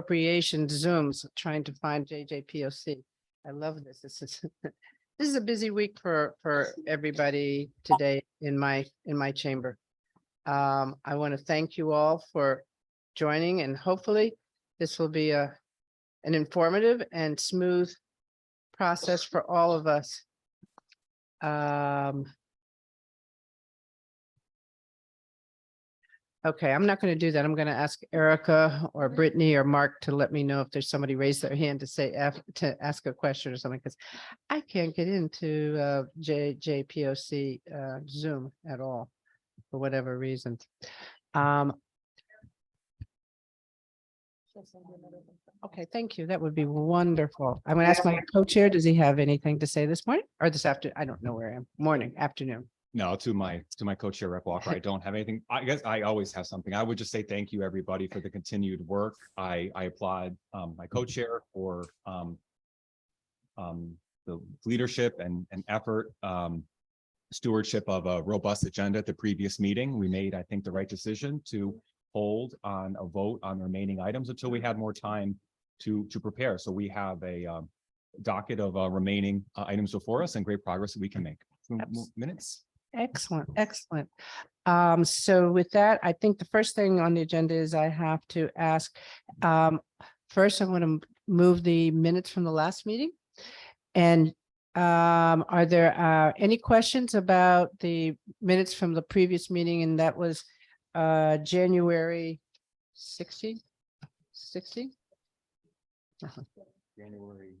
appropriations Zooms, trying to find JJPOC. I love this. This is this is a busy week for everybody today in my chamber. I want to thank you all for joining, and hopefully this will be an informative and smooth process for all of us. Okay, I'm not going to do that. I'm going to ask Erica or Brittany or Mark to let me know if there's somebody raised their hand to say to ask a question or something, because I can't get into JJPOC Zoom at all for whatever reason. Okay, thank you. That would be wonderful. I'm going to ask my co-chair, does he have anything to say this morning or this afternoon? I don't know where I am. Morning, afternoon. No, to my co-chair Rep Walker, I don't have anything. I guess I always have something. I would just say thank you, everybody, for the continued work. I applaud my co-chair for the leadership and effort, stewardship of a robust agenda at the previous meeting. We made, I think, the right decision to hold on a vote on the remaining items until we had more time to prepare. So we have a docket of remaining items before us and great progress that we can make. Minutes. Excellent, excellent. So with that, I think the first thing on the agenda is I have to ask, first I want to move the minutes from the last meeting. And are there any questions about the minutes from the previous meeting? And that was January 16th? January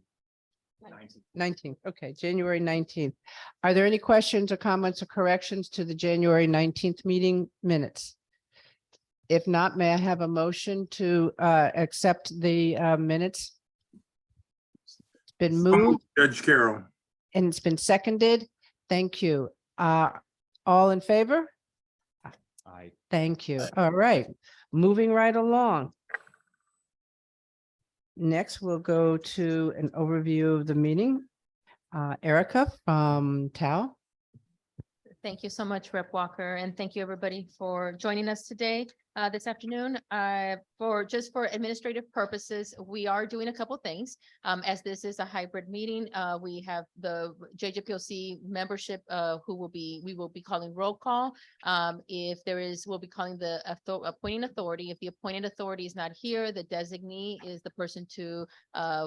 19th. Okay, January 19th. Are there any questions or comments or corrections to the January 19th meeting minutes? If not, may I have a motion to accept the minutes? It's been moved. Judge Carroll. And it's been seconded. Thank you. All in favor? Aye. Thank you. All right, moving right along. Next, we'll go to an overview of the meeting. Erica from Tao. Thank you so much, Rep Walker, and thank you everybody for joining us today, this afternoon. For administrative purposes, we are doing a couple things. As this is a hybrid meeting, we have the JJPOC membership we will be calling roll call. If there is, we'll be calling the appointing authority. If the appointed authority is not here, the designee is the person to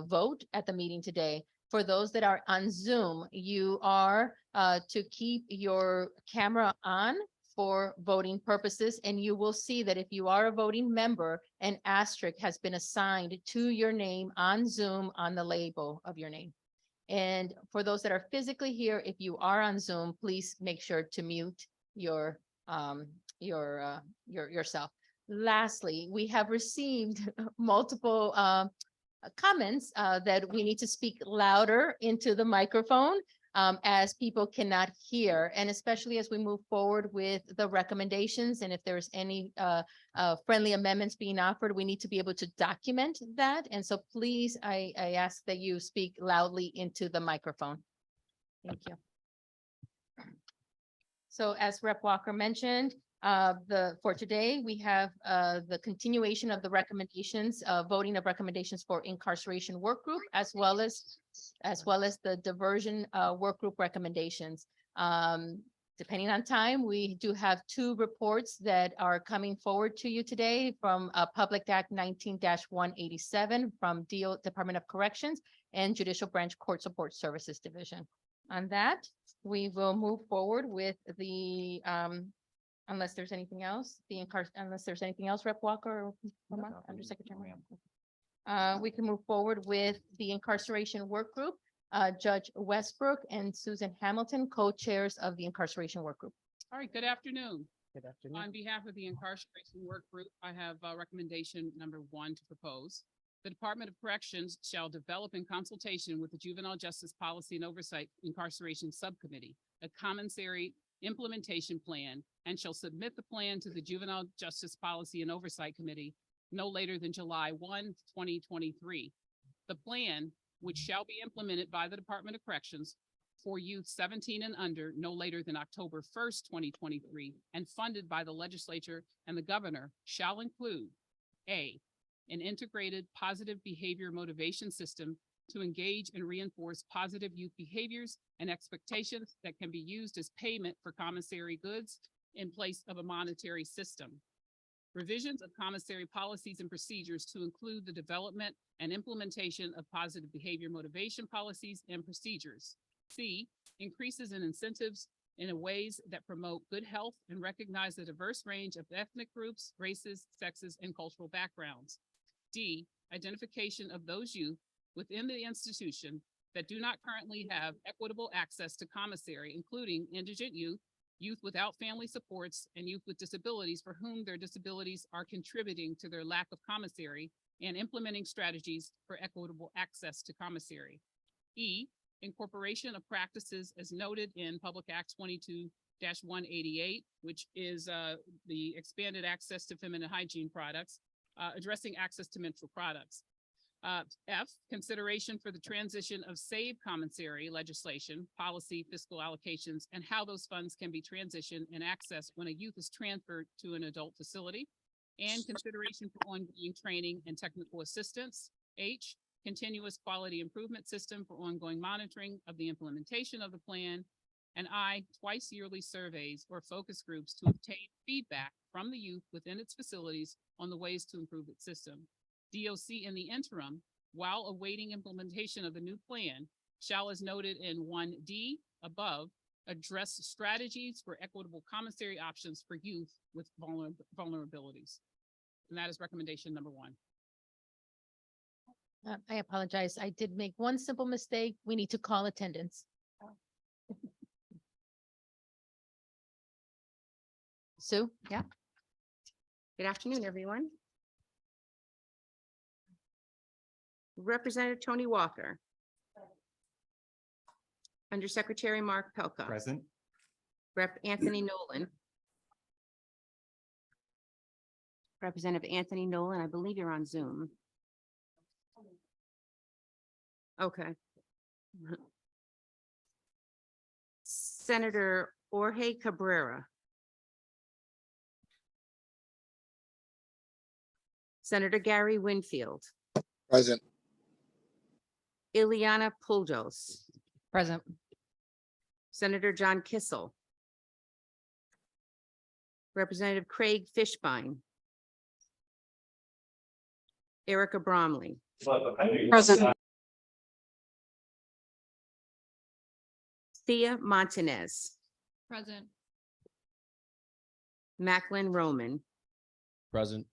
vote at the meeting today. For those that are on Zoom, you are to keep your camera on for voting purposes. And you will see that if you are a voting member, an asterisk has been assigned to your name on Zoom on the label of your name. And for those that are physically here, if you are on Zoom, please make sure to mute yourself. Lastly, we have received multiple comments that we need to speak louder into the microphone as people cannot hear, and especially as we move forward with the recommendations. And if there's any friendly amendments being offered, we need to be able to document that. And so please, I ask that you speak loudly into the microphone. Thank you. So as Rep Walker mentioned, for today, we have the continuation of the recommendations, voting of recommendations for incarceration work group, as well as the diversion work group recommendations. Depending on time, we do have two reports that are coming forward to you today from Public Act 19-187 from Department of Corrections and Judicial Branch Court Support Services Division. On that, we will move forward with the unless there's anything else, Rep Walker or Undersecretary. We can move forward with the incarceration work group. Judge Westbrook and Susan Hamilton, co-chairs of the incarceration work group. All right, good afternoon. Good afternoon. On behalf of the incarceration work group, I have recommendation number 1 to propose. The Department of Corrections shall develop in consultation with the Juvenile Justice Policy and Oversight Incarceration Subcommittee a commissary implementation plan and shall submit the plan to the Juvenile Justice Policy and Oversight Committee no later than July 1, 2023. The plan, which shall be implemented by the Department of Corrections for youth 17 and under no later than October 1st, 2023, and funded by the legislature and the governor, shall include: A, an integrated positive behavior motivation system to engage and reinforce positive youth behaviors and expectations that can be used as payment for commissary goods in place of a monetary system. Revisions of commissary policies and procedures to include the development and implementation of positive behavior motivation policies and procedures. C, increases in incentives in ways that promote good health and recognize the diverse range of ethnic groups, races, sexes, and cultural backgrounds. D, identification of those youth within the institution that do not currently have equitable access to commissary, including indigent youth, youth without family supports, and youth with disabilities for whom their disabilities are contributing to their lack of commissary, and implementing strategies for equitable access to commissary. E, incorporation of practices as noted in Public Act 22-188, which is the expanded access to feminine hygiene products, addressing access to menstrual products. F, consideration for the transition of SAVE commissary legislation, policy, fiscal allocations, and how those funds can be transitioned and accessed when a youth is transferred to an adult facility, and consideration for ongoing training and technical assistance. H, continuous quality improvement system for ongoing monitoring of the implementation of the plan. And I, twice yearly surveys or focus groups to obtain feedback from the youth within its facilities on the ways to improve its system. DOC in the interim, while awaiting implementation of the new plan, shall, as noted in 1D above, address strategies for equitable commissary options for youth with vulnerabilities. And that is recommendation number 1. I apologize. I did make one simple mistake. We need to call attendance. Sue? Yeah. Good afternoon, everyone. Representative Tony Walker. Undersecretary Mark Pelka. Present. Rep. Anthony Nolan. Representative Anthony Nolan, I believe you're on Zoom. Okay. Senator Jorge Cabrera. Senator Gary Winfield. Present. Ileana Puljos. Present. Senator John Kissel. Representative Craig Fishbein. Erica Bromley. Present. Thea Montanez. Present. Macklin Roman. Present.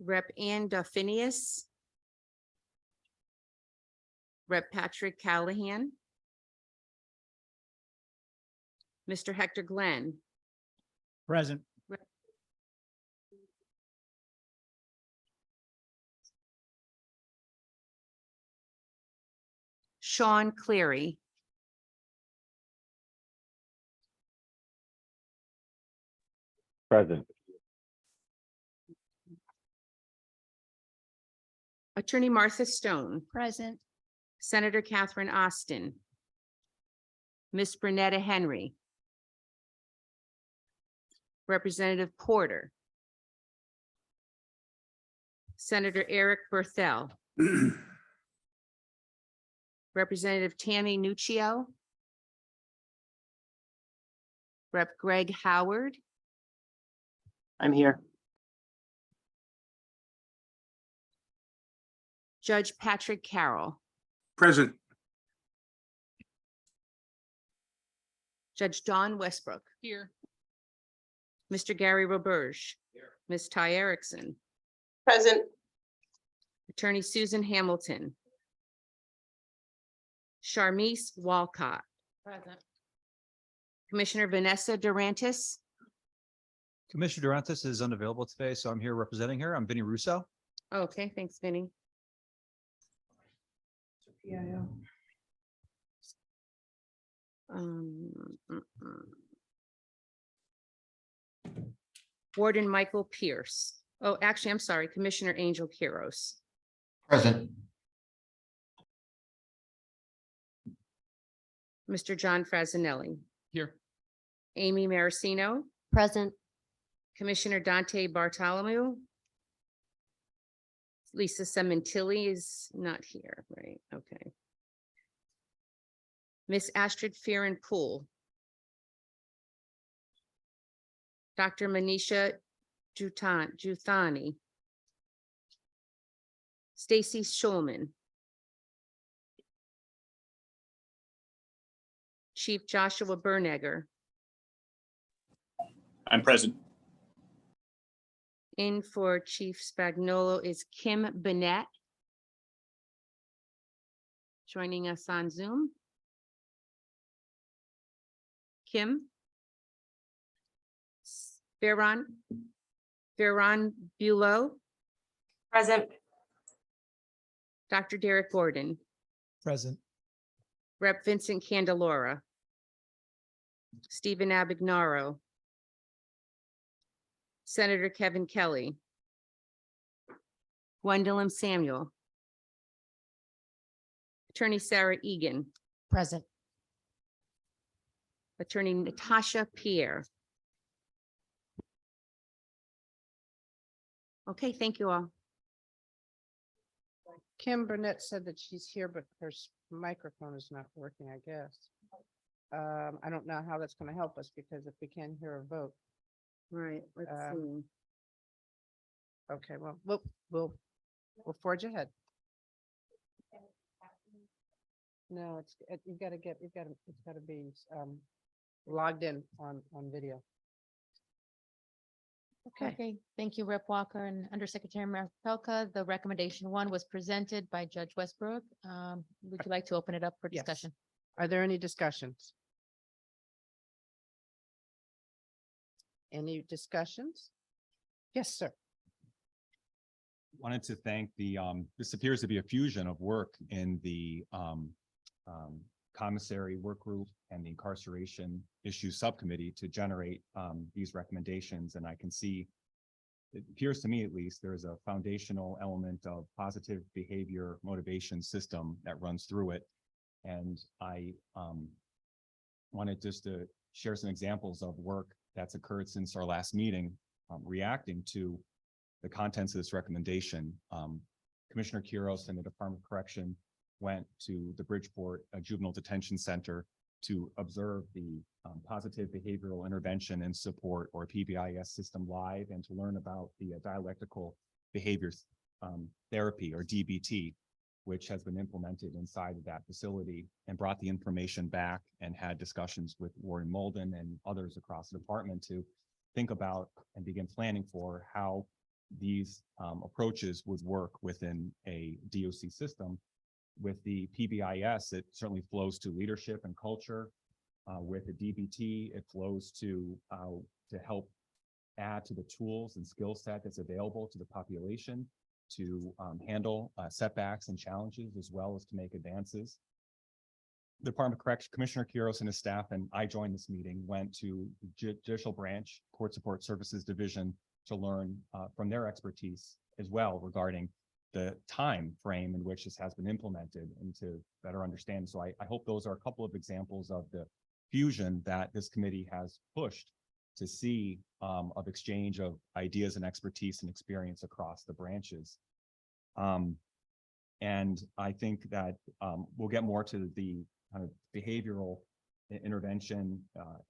Rep. Ann Duffinius. Rep. Patrick Callahan. Mr. Hector Glenn. Present. Sean Cleary. Present. Attorney Martha Stone. Present. Senator Catherine Austin. Miss Bernetta Henry. Representative Porter. Senator Eric Berthel. Representative Tammy Nuccio. Rep. Greg Howard. I'm here. Judge Patrick Carroll. Present. Judge Dawn Westbrook. Here. Mr. Gary Roberge. Ms. Ty Erickson. Present. Attorney Susan Hamilton. Charmise Walcott. Present. Commissioner Vanessa Durantis. Commissioner Durantis is unavailable today, so I'm here representing her. I'm Vinnie Russo. Okay, thanks, Vinny. Warden Michael Pierce. Oh, actually, I'm sorry, Commissioner Angel Quiros. Present. Mr. John Frasinelli. Here. Amy Maricino. Present. Commissioner Dante Bartolomeo. Lisa Cementilli is not here, right? Okay. Miss Astrid Fearon Poole. Dr. Manisha Juthani. Stacy Schulman. Chief Joshua Bernegger. I'm present. In for Chief Spagnolo is Kim Bennett. Joining us on Zoom. Kim. Veron Bulow. Present. Dr. Derek Gordon. Present. Rep. Vincent Candelora. Stephen Abignaro. Senator Kevin Kelly. Gwendolyn Samuel. Attorney Sarah Egan. Present. Attorney Natasha Pierre. Okay, thank you all. Kim Burnett said that she's here, but her microphone is not working, I guess. I don't know how that's going to help us because if we can't hear a vote. Right, let's Um, see. Okay, well, we'll forge ahead. No, you've got to be logged in on video. Okay, Okay, thank you, Rep. Walker and Undersecretary Marpelka. The recommendation one was presented by Judge Westbrook. Would you like to open it up for Yes. discussion? are there any discussions? Any discussions? Yes, sir. Wanted to thank this appears to be a fusion of work in the commissary work group and the incarceration issues subcommittee to generate these recommendations. And I can see, it appears to me at least, there's a foundational element of positive behavior motivation system that runs through it. And I wanted just to share some examples of work that's occurred since our last meeting, reacting to the contents of this recommendation. Commissioner Quiros and the Department of Correction went to the Bridgeport Juvenile Detention Center to observe the Positive Behavioral Intervention and Support, or PBIS system live, and to learn about the dialectical behavior therapy, or DBT, which has been implemented inside of that facility, and brought the information back and had discussions with Warren Molden and others across the department to think about and begin planning for how these approaches would work within a DOC system. With the PBIS, it certainly flows to leadership and culture. With the DBT, it flows to help add to the tools and skill set that's available to the population to handle setbacks and challenges, as well as to make advances. The Department of Correction, Commissioner Quiros and his staff, and I joined this meeting, went to the Judicial Branch Court Support Services Division to learn from their expertise as well regarding the time frame in which this has been implemented, and to better understand. So I hope those are a couple of examples of the fusion that this committee has pushed to see of exchange of ideas and expertise and experience across the branches. And I think that we'll get more to the kind of behavioral intervention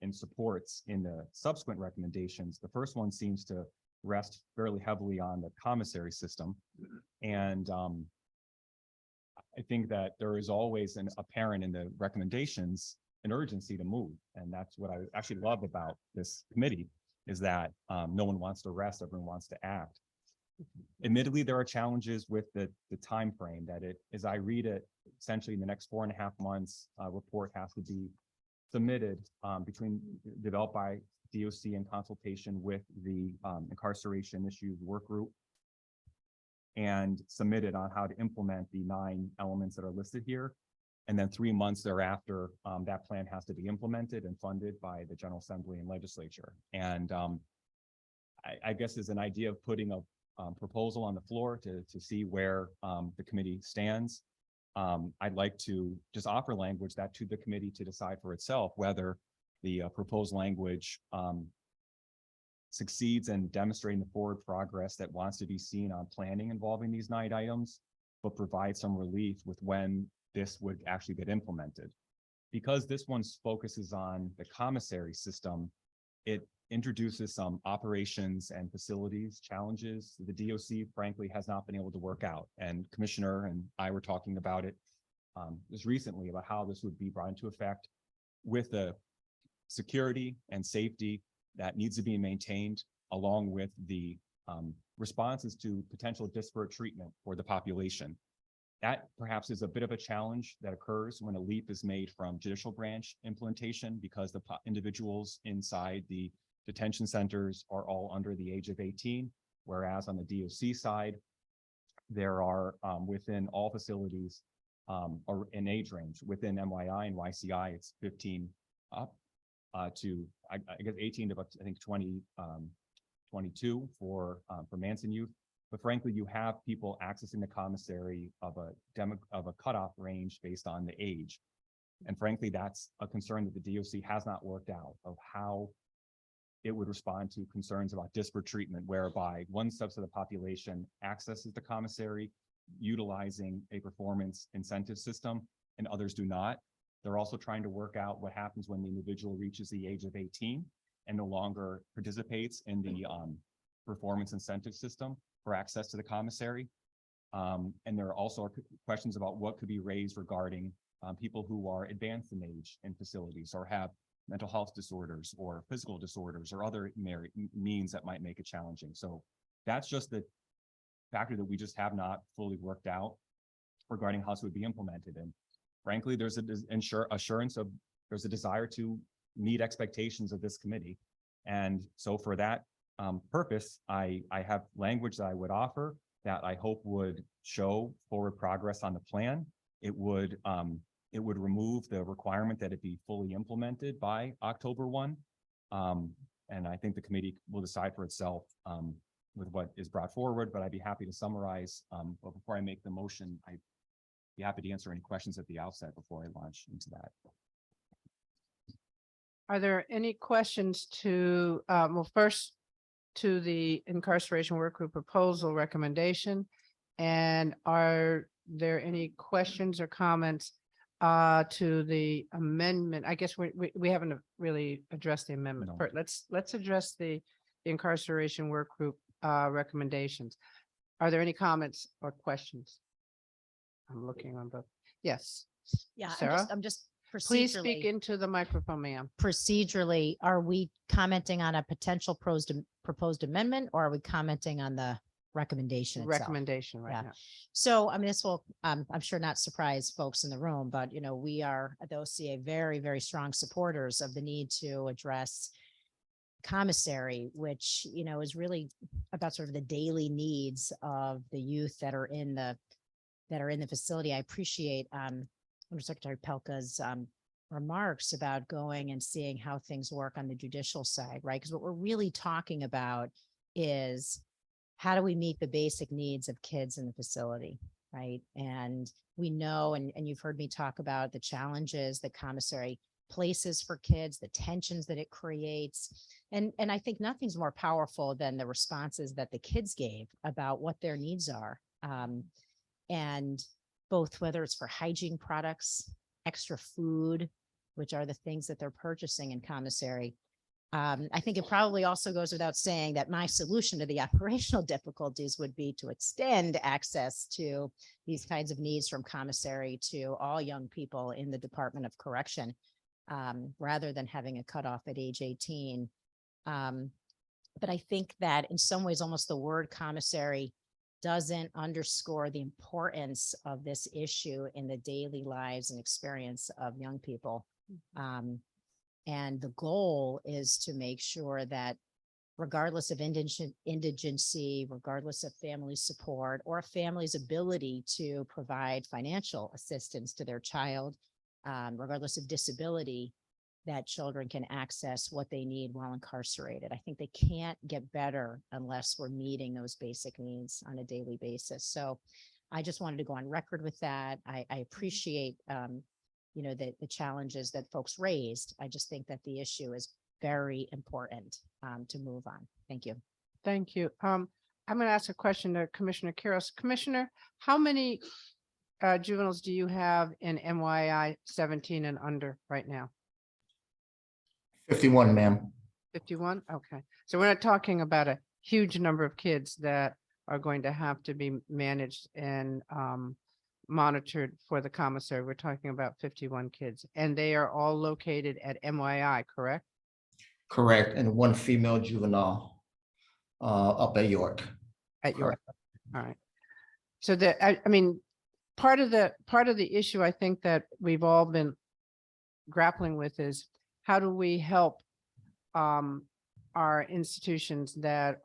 and supports in the subsequent recommendations. The first one seems to rest fairly heavily on the commissary system. And I think that there is always an apparent in the recommendations an urgency to move. And that's what I actually love about this committee, is that no one wants to rest, everyone wants to act. Admittedly, there are challenges with the time frame that it, as I read it, essentially in the next 4.5 months, a report has to be submitted developed by DOC in consultation with the incarceration issues work group, and submitted on how to implement the 9 elements that are listed here. And then 3 months thereafter, that plan has to be implemented and funded by the General Assembly and Legislature. And I guess is an idea of putting a proposal on the floor to see where the committee stands. I'd like to just offer language that to the committee to decide for itself whether the proposed language succeeds in demonstrating the forward progress that wants to be seen on planning involving these 9 items, but provide some relief with when this would actually get implemented. Because this one focuses on the commissary system, it introduces some operations and facilities challenges the DOC frankly has not been able to work out. And Commissioner and I were talking about it just recently about how this would be brought into effect with the security and safety that needs to be maintained, along with the responses to potential disparate treatment for the population. That perhaps is a bit of a challenge that occurs when a leap is made from judicial branch implementation, because the individuals inside the detention centers are all under the age of 18, whereas on the DOC side, there are within all facilities or an age range. Within MYI and YCI, it's 15 up to I guess 18 to about, I think 22 for Manson youth. But frankly, you have people accessing the commissary of a cutoff range based on the age. And frankly, that's a concern that the DOC has not worked out of how it would respond to concerns about disparate treatment, whereby one subset of the population accesses the commissary utilizing a performance incentive system and others do not. They're also trying to work out what happens when the individual reaches the age of 18 and no longer participates in the performance incentive system for access to the commissary. And there are also questions about what could be raised regarding people who are advanced in age in facilities or have mental health disorders or physical disorders or other means that might make it challenging. So that's just the factor that we just have not fully worked out regarding how this would be implemented. And frankly, there's there's a desire to meet expectations of this committee. And so for that purpose, I have language that I would offer that I hope would show forward progress on the plan. It would remove the requirement that it be fully implemented by October 1. And I think the committee will decide for itself with what is brought forward, but I'd be happy to summarize. But before I make the motion, I'd be happy to answer any questions at the outset before I launch into that. Are there any questions to, well, first to the incarceration work group proposal recommendation? And are there any questions or comments to the amendment? I guess we haven't really addressed the amendment. No. Let's address the incarceration work group recommendations. Are there any comments or questions? I'm looking on both. Yes. Yeah, Sarah? I'm just Please speak procedurally, into the microphone, ma'am. are we commenting on a potential proposed amendment, or are we commenting on the recommendation itself? Recommendation right Yeah. now. So, I mean, this will, I'm sure not surprise folks in the room, but we are at the OCA very, very strong supporters of the need to address commissary, which, is really about sort of the daily needs of the youth that are in the facility. I appreciate Undersecretary Pelka's remarks about going and seeing how things work on the judicial side, right? Because what we're really talking about is how do we meet the basic needs of kids in the facility, right? And we know, and you've heard me talk about the challenges that commissary places for kids, the tensions that it creates. And I think nothing's more powerful than the responses that the kids gave about what their needs are. And both whether it's for hygiene products, extra food, which are the things that they're purchasing in commissary. I think it probably also goes without saying that my solution to the operational difficulties would be to extend access to these kinds of needs from commissary to all young people in the Department of Correction, rather than having a cutoff at age 18. But I think that in some ways, almost the word commissary doesn't underscore the importance of this issue in the daily lives and experience of young people. And the goal is to make sure that regardless of indigency, regardless of family support or a family's ability to provide financial assistance to their child, regardless of disability, that children can access what they need while incarcerated. I think they can't get better unless we're meeting those basic needs on a daily basis. So I just wanted to go on record with that. I appreciate, the challenges that folks raised. I just think that the issue is very important to move on. Thank you. Thank you. I'm going to ask a question to Commissioner Kuros. Commissioner, how many juveniles do you have in MYI 17 and under right now? 51, ma'am. 51? Okay. So we're not talking about a huge number of kids that are going to have to be managed and monitored for the commissary. We're talking about 51 kids, and they are all located at MYI, correct? Correct. And one female juvenile up at York. At your, Correct. all right. So that, I mean, part of the issue I think that we've all been grappling with is how do we help our institutions that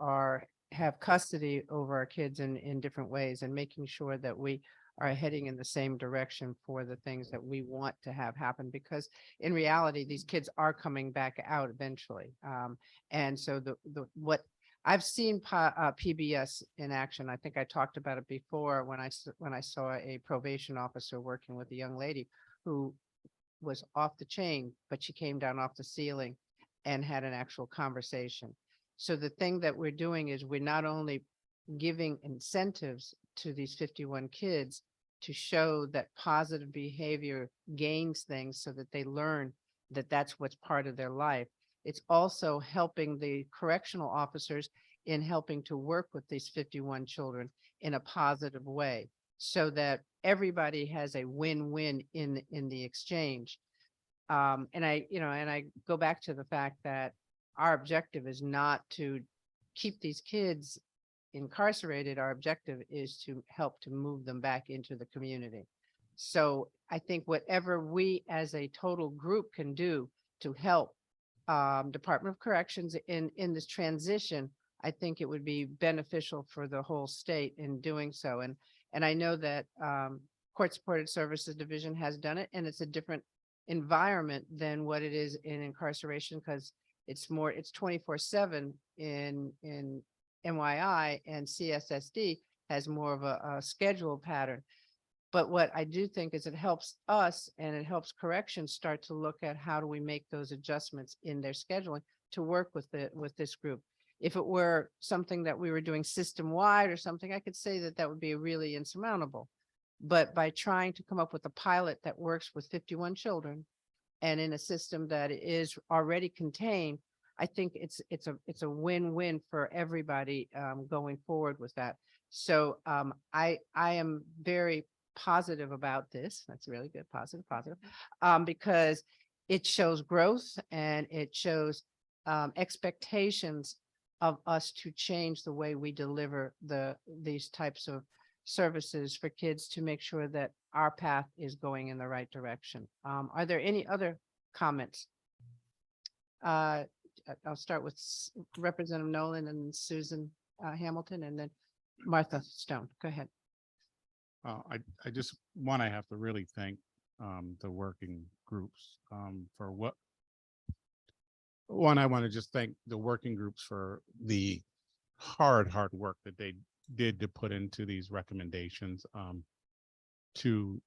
have custody over our kids in different ways, and making sure that we are heading in the same direction for the things that we want to have happen, because in reality, these kids are coming back out eventually. And so what I've seen PBS in action. I think I talked about it before when I saw a probation officer working with a young lady who was off the chain, but she came down off the ceiling and had an actual conversation. So the thing that we're doing is we're not only giving incentives to these 51 kids to show that positive behavior gains things so that they learn that that's what's part of their life. It's also helping the correctional officers in helping to work with these 51 children in a positive way, so that everybody has a win-win in the exchange. And I go back to the fact that our objective is not to keep these kids incarcerated. Our objective is to help to move them back into the community. So I think whatever we as a total group can do to help Department of Corrections in this transition, I think it would be beneficial for the whole state in doing so. And I know that Court Supported Services Division has done it, and it's a different environment than what it is in incarceration, because it's 24/7 in MYI, and CSSD has more of a scheduled pattern. But what I do think is it helps us and it helps corrections start to look at how do we make those adjustments in their scheduling to work with this group. If it were something that we were doing system-wide or something, I could say that would be really insurmountable. But by trying to come up with a pilot that works with 51 children and in a system that is already contained, I think it's a win-win for everybody going forward with that. So I am very positive about this. That's really good. Positive, because it shows growth and it shows expectations of us to change the way we deliver these types of services for kids, to make sure that our path is going in the right direction. Are there any other comments? I'll start with Representative Nolan and Susan Hamilton, and then Martha Stone. Go ahead. I just I have to really thank the working groups for what. One, I want to just thank the working groups for the hard work that they did to put into these recommendations, to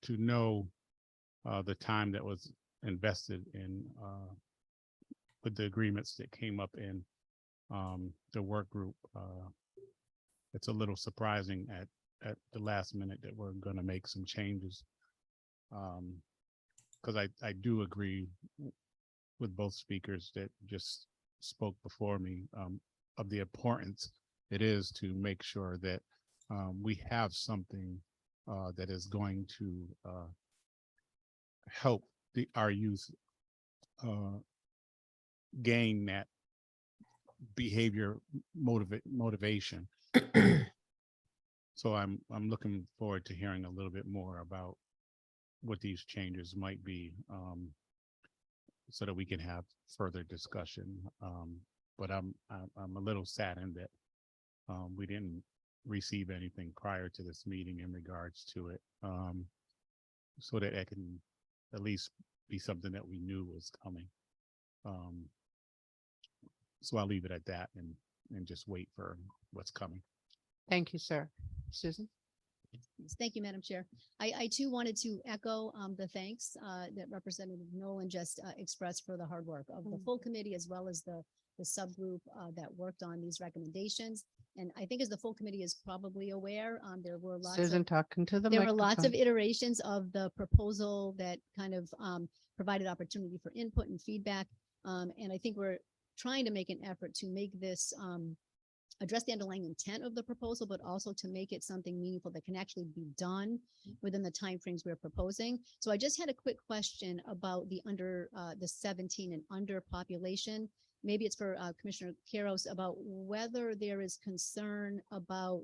know the time that was invested in with the agreements that came up in the work group. It's a little surprising at the last minute that we're going to make some changes, because I do agree with both speakers that just spoke before me of the importance it is to make sure that we have something that is going to help our youth gain that behavior motivation. So I'm looking forward to hearing a little bit more about what these changes might be, so that we can have further discussion. But I'm a little saddened that we didn't receive anything prior to this meeting in regards to it, so that it can at least be something that we knew was coming. So I'll leave it at that and just wait for what's coming. Thank you, sir. Susan? Yes, thank you, Madam Chair. I too wanted to echo the thanks that Representative Nolan just expressed for the hard work of the full committee as well as the subgroup that worked on these recommendations. And I think as the full committee is probably aware, there were lots Susan of talking to the there were lots of microphone. iterations of the proposal that kind of provided opportunity for input and feedback. And I think we're trying to make an effort to make this address the underlying intent of the proposal, but also to make it something meaningful that can actually be done within the timeframes we're proposing. So I just had a quick question about the the 17 and under population. Maybe it's for Commissioner Karos about whether there is concern about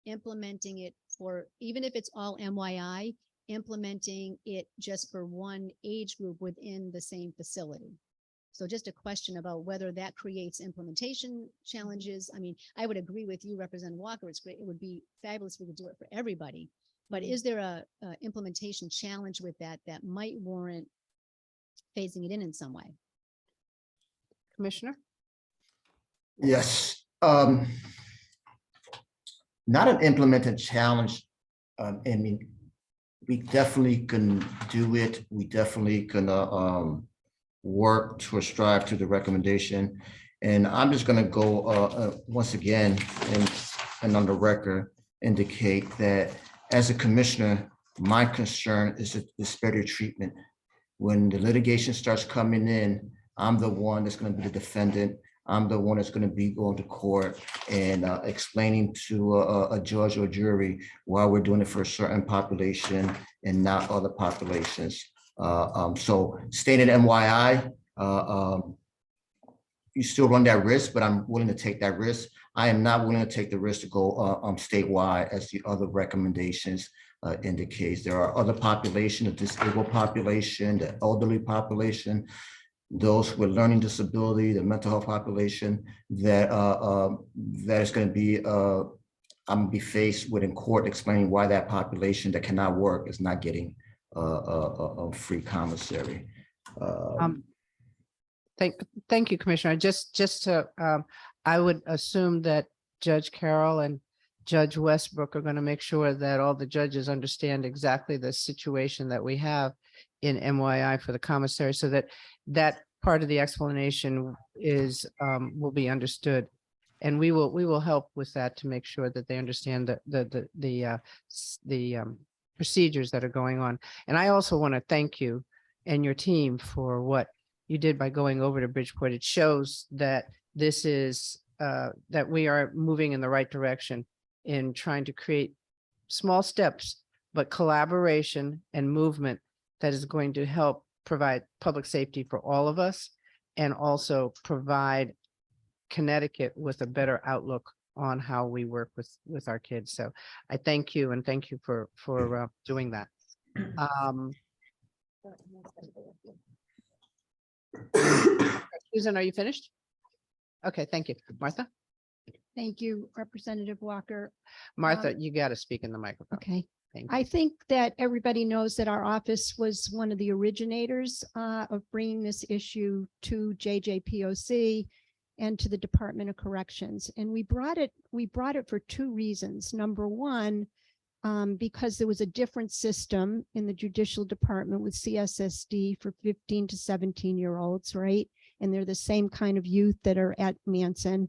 implementing it for, even if it's all MYI, implementing it just for one age group within the same facility. So just a question about whether that creates implementation challenges. I mean, I would agree with you, Representative Walker. It's great. It would be fabulous if we could do it for everybody. But is there a implementation challenge with that that might warrant phasing it in some way? Commissioner? Yes, not an implemented challenge. I mean, we definitely can do it. We definitely can work to strive to the recommendation. And I'm just going to go once again and on the record indicate that as a commissioner, my concern is the disparity treatment. When the litigation starts coming in, I'm the one that's going to be the defendant. I'm the one that's going to be going to court and explaining to a judge or jury why we're doing it for a certain population and not other populations. So staying at MYI, you still run that risk, but I'm willing to take that risk. I am not willing to take the risk to go statewide as the other recommendations indicates. There are other population, the disabled population, the elderly population, those with learning disability, the mental health population that that is going to be I'm going to be faced with in court explaining why that population that cannot work is not getting a free commissary. Thank you, Commissioner. Just to, I would assume that Judge Carroll and Judge Westbrook are going to make sure that all the judges understand exactly the situation that we have in MYI for the commissary, so that that part of the explanation is will be understood, and we will help with that to make sure that they understand the procedures that are going on. And I also want to thank you and your team for what you did by going over to Bridgeport. It shows that this is that we are moving in the right direction in trying to create small steps, but collaboration and movement that is going to help provide public safety for all of us, and also provide Connecticut with a better outlook on how we work with our kids. So I thank you, and thank you for doing that. Susan, are you finished? Okay, thank you. Martha? Thank you, Representative Walker. Martha, you got to speak in the microphone. Okay. Thank you. I think that everybody knows that our office was one of the originators of bringing this issue to JJPOC and to the Department of Corrections. And we brought it for two reasons. Number one, because there was a different system in the Judicial Department with CSSD for 15 to 17-year-olds, right? And they're the same kind of youth that are at Manson.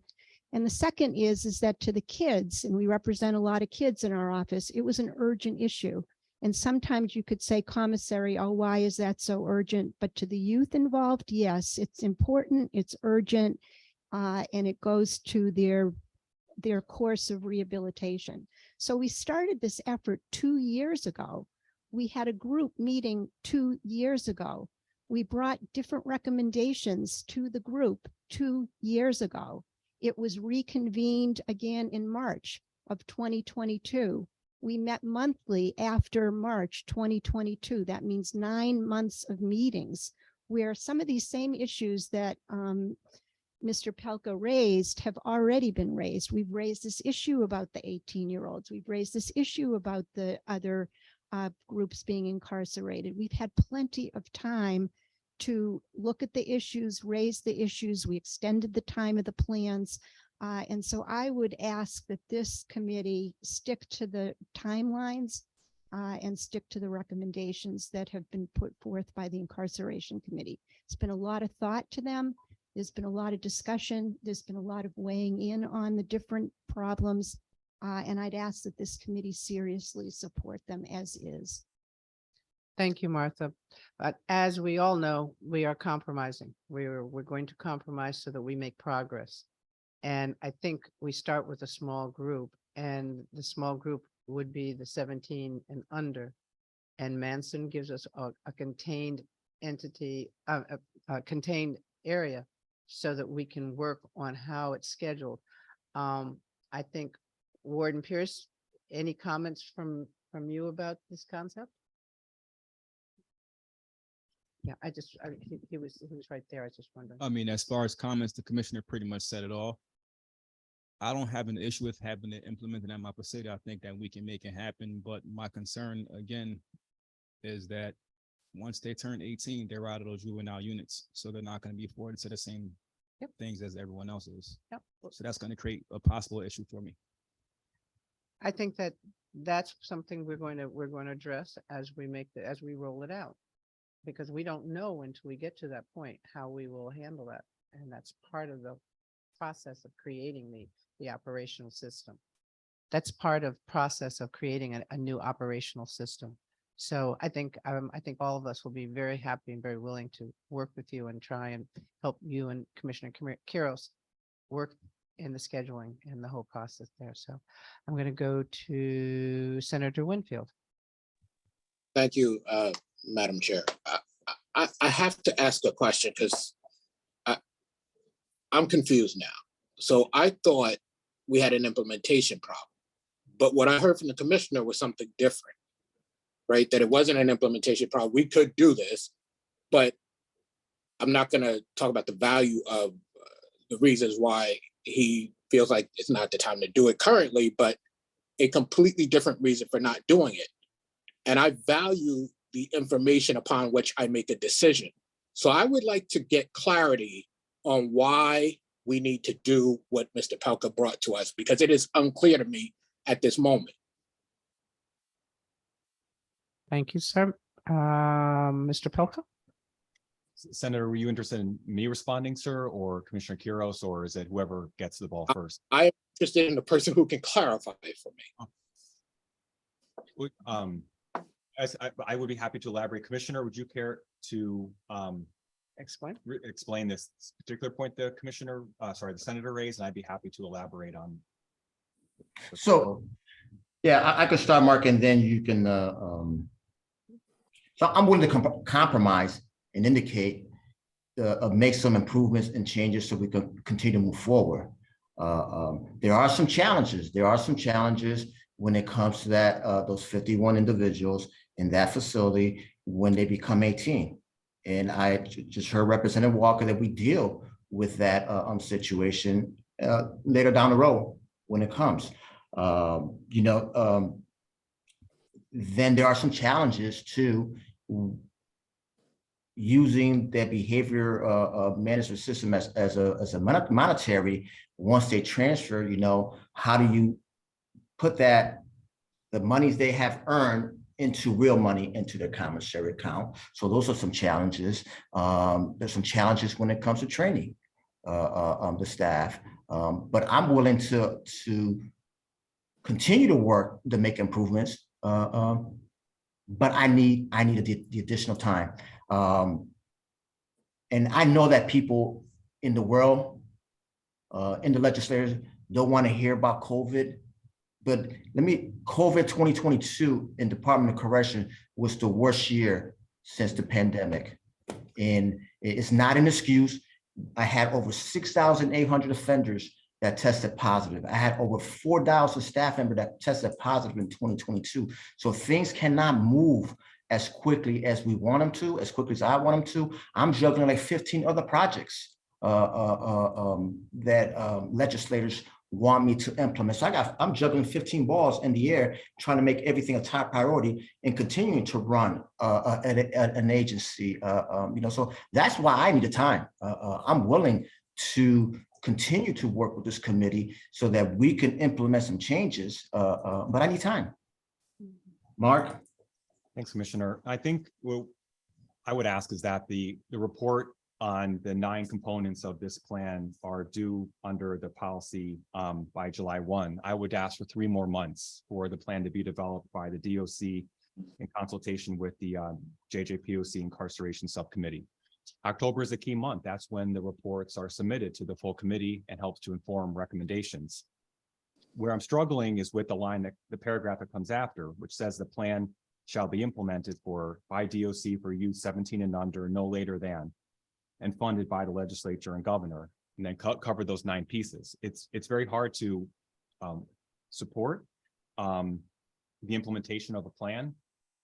And the second is that to the kids, and we represent a lot of kids in our office, it was an urgent issue. And sometimes you could say, commissary, oh, why is that so urgent? But to the youth involved, yes, it's important, it's urgent, and it goes to their course of rehabilitation. So we started this effort 2 years ago. We had a group meeting 2 years ago. We brought different recommendations to the group 2 years ago. It was reconvened again in March of 2022. We met monthly after March 2022. That means 9 months of meetings where some of these same issues that Mr. Pelka raised have already been raised. We've raised this issue about the 18-year-olds. We've raised this issue about the other groups being incarcerated. We've had plenty of time to look at the issues, raise the issues. We extended the time of the plans. And so I would ask that this committee stick to the timelines and stick to the recommendations that have been put forth by the incarceration committee. It's been a lot of thought to them. There's been a lot of discussion. There's been a lot of weighing in on the different problems. And I'd ask that this committee seriously support them as is. Thank you, Martha. But as we all know, we are compromising. We're going to compromise so that we make progress. And I think we start with a small group, and the small group would be the 17 and under. And Manson gives us a contained entity, a contained area so that we can work on how it's scheduled. I think Warden Pierce, any comments from you about this concept? Yeah, he was right there. I was just wondering. I mean, as far as comments, the commissioner pretty much said it all. I don't have an issue with having it implemented in my city. I think that we can make it happen, but my concern again is that once they turn 18, they're out of those juvenile units, so they're not going to be afforded to the same things as everyone else is. Yep. So that's going to create a possible issue for me. I think that that's something we're going to address as we roll it out, because we don't know until we get to that point how we will handle that, and that's part of the process of creating the operational system. That's part of process of creating a new operational system. So I think all of us will be very happy and very willing to work with you and try and help you and Commissioner Quiros work in the scheduling and the whole process there. So I'm going to go to Senator Winfield. Thank you, Madam Chair. I have to ask a question because I'm confused now. So I thought we had an implementation problem, but what I heard from the commissioner was something different, right? That it wasn't an implementation problem. We could do this, but I'm not going to talk about the value of the reasons why he feels like it's not the time to do it currently, but a completely different reason for not doing it. And I value the information upon which I make a decision. So I would like to get clarity on why we need to do what Mr. Pelka brought to us, because it is unclear to me at this moment. Thank you, sir. Mr. Pelka? Senator, were you interested in me responding, sir, or Commissioner Quiros, or is it whoever gets the ball first? I am interested in the person who can clarify it for me. I would be happy to elaborate. Commissioner, would you care to explain this particular point the senator raised, and I'd be happy to elaborate on. So, yeah, I could start, Mark, and then you can, so I'm willing to compromise and indicate, make some improvements and changes so we can continue to move forward. There are some challenges. There are some challenges when it comes to that, those 51 individuals in that facility when they become 18. And I just heard Representative Walker that we deal with that situation later down the road when it comes. Then there are some challenges to using their behavior management system as a monetary. Once they transfer, how do you put the monies they have earned into real money into their commissary account? So those are some challenges. There's some challenges when it comes to training the staff. But I'm willing to continue to work to make improvements. But I need the additional time. And I know that people in the world, in the legislators, don't want to hear about COVID. But COVID 2022 in Department of Correction was the worst year since the pandemic. And it's not an excuse. I had over 6,800 offenders that tested positive. I had over 4,000 staff members that tested positive in 2022. So things cannot move as quickly as we want them to, as quickly as I want them to. I'm juggling like 15 other projects that legislators want me to implement. So I'm juggling 15 balls in the air, trying to make everything a top priority and continuing to run an agency. So that's why I need the time. I'm willing to continue to work with this committee so that we can implement some changes, but I need time. Mark? Thanks, Commissioner. I think what I would ask is that the report on the 9 components of this plan are due under the policy by July 1. I would ask for 3 more months for the plan to be developed by the DOC in consultation with the JJPOC Incarceration Subcommittee. October is a key month. That's when the reports are submitted to the full committee and helps to inform recommendations. Where I'm struggling is with the line that the paragraph that comes after, which says the plan shall be implemented by DOC for youth 17 and under no later than, and funded by the legislature and governor, and then cover those 9 pieces. It's very hard to support the implementation of a plan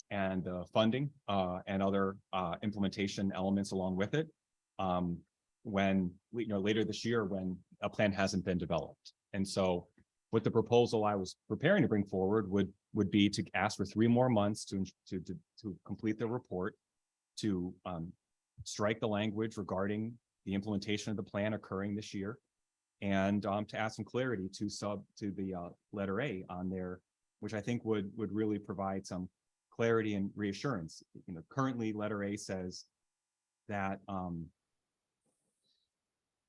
and funding and other implementation elements along with it when later this year when a plan hasn't been developed. And so what the proposal I was preparing to bring forward would be to ask for 3 more months to complete the report, to strike the language regarding the implementation of the plan occurring this year, and to add some clarity to the letter A on there, which I think would really provide some clarity and reassurance. Currently letter A says that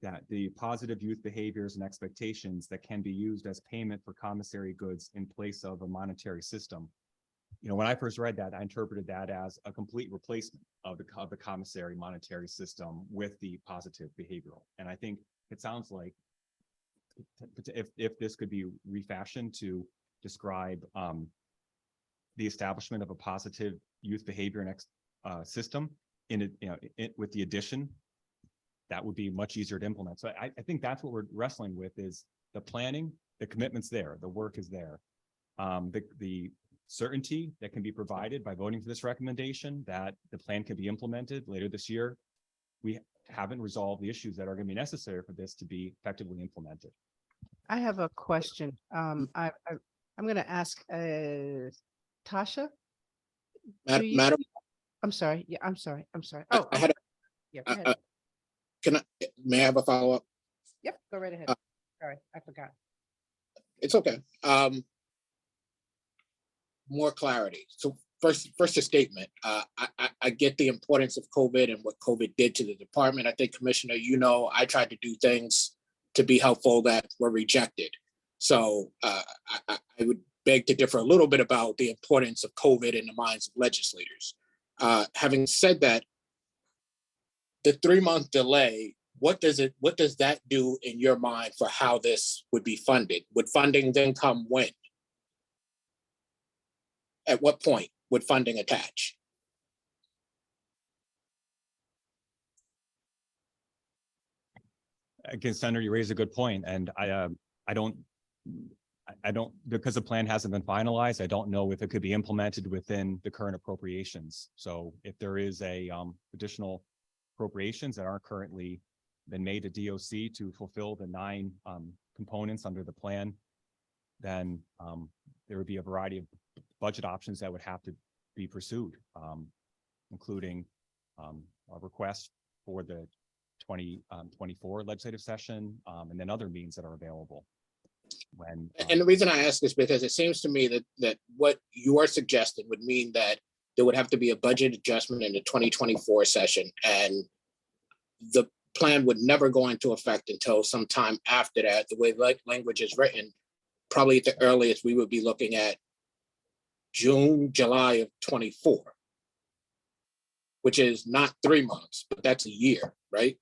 that the positive youth behaviors and expectations that can be used as payment for commissary goods in place of a monetary system. When I first read that, I interpreted that as a complete replacement of the commissary monetary system with the positive behavioral. And I think it sounds like if this could be refashioned to describe the establishment of a positive youth behavior and system with the addition, that would be much easier to implement. So I think that's what we're wrestling with, is the planning, the commitment's there, the work is there. The certainty that can be provided by voting for this recommendation that the plan can be implemented later this year. We haven't resolved the issues that are going to be necessary for this to be effectively implemented. I have a question. I'm going to ask Tasha. Madam, I'm sorry. Yeah, I'm sorry. I Oh, had yeah, go ahead. may I have a follow-up? Yep, go right ahead. Sorry, I forgot. It's okay. More clarity. So first a statement. I get the importance of COVID and what COVID did to the department. I think, Commissioner, I tried to do things to be helpful that were rejected. So I would beg to differ a little bit about the importance of COVID in the minds of legislators. Having said that, the 3-month delay, what does that do in your mind for how this would be funded? Would funding then come when? At what point would funding attach? Again, Senator, you raise a good point, and I don't, because the plan hasn't been finalized, I don't know if it could be implemented within the current appropriations. So if there is a additional appropriations that aren't currently been made to DOC to fulfill the 9 components under the plan, then there would be a variety of budget options that would have to be pursued, including a request for the 2024 legislative session, and then other means that are available. And the reason I ask is because it seems to me that what you are suggesting would mean that there would have to be a budget adjustment in the 2024 session, and the plan would never go into effect until sometime after that. The way language is written, probably at the earliest, we would be looking at June, July of 24, which is not 3 months, but that's a year, right?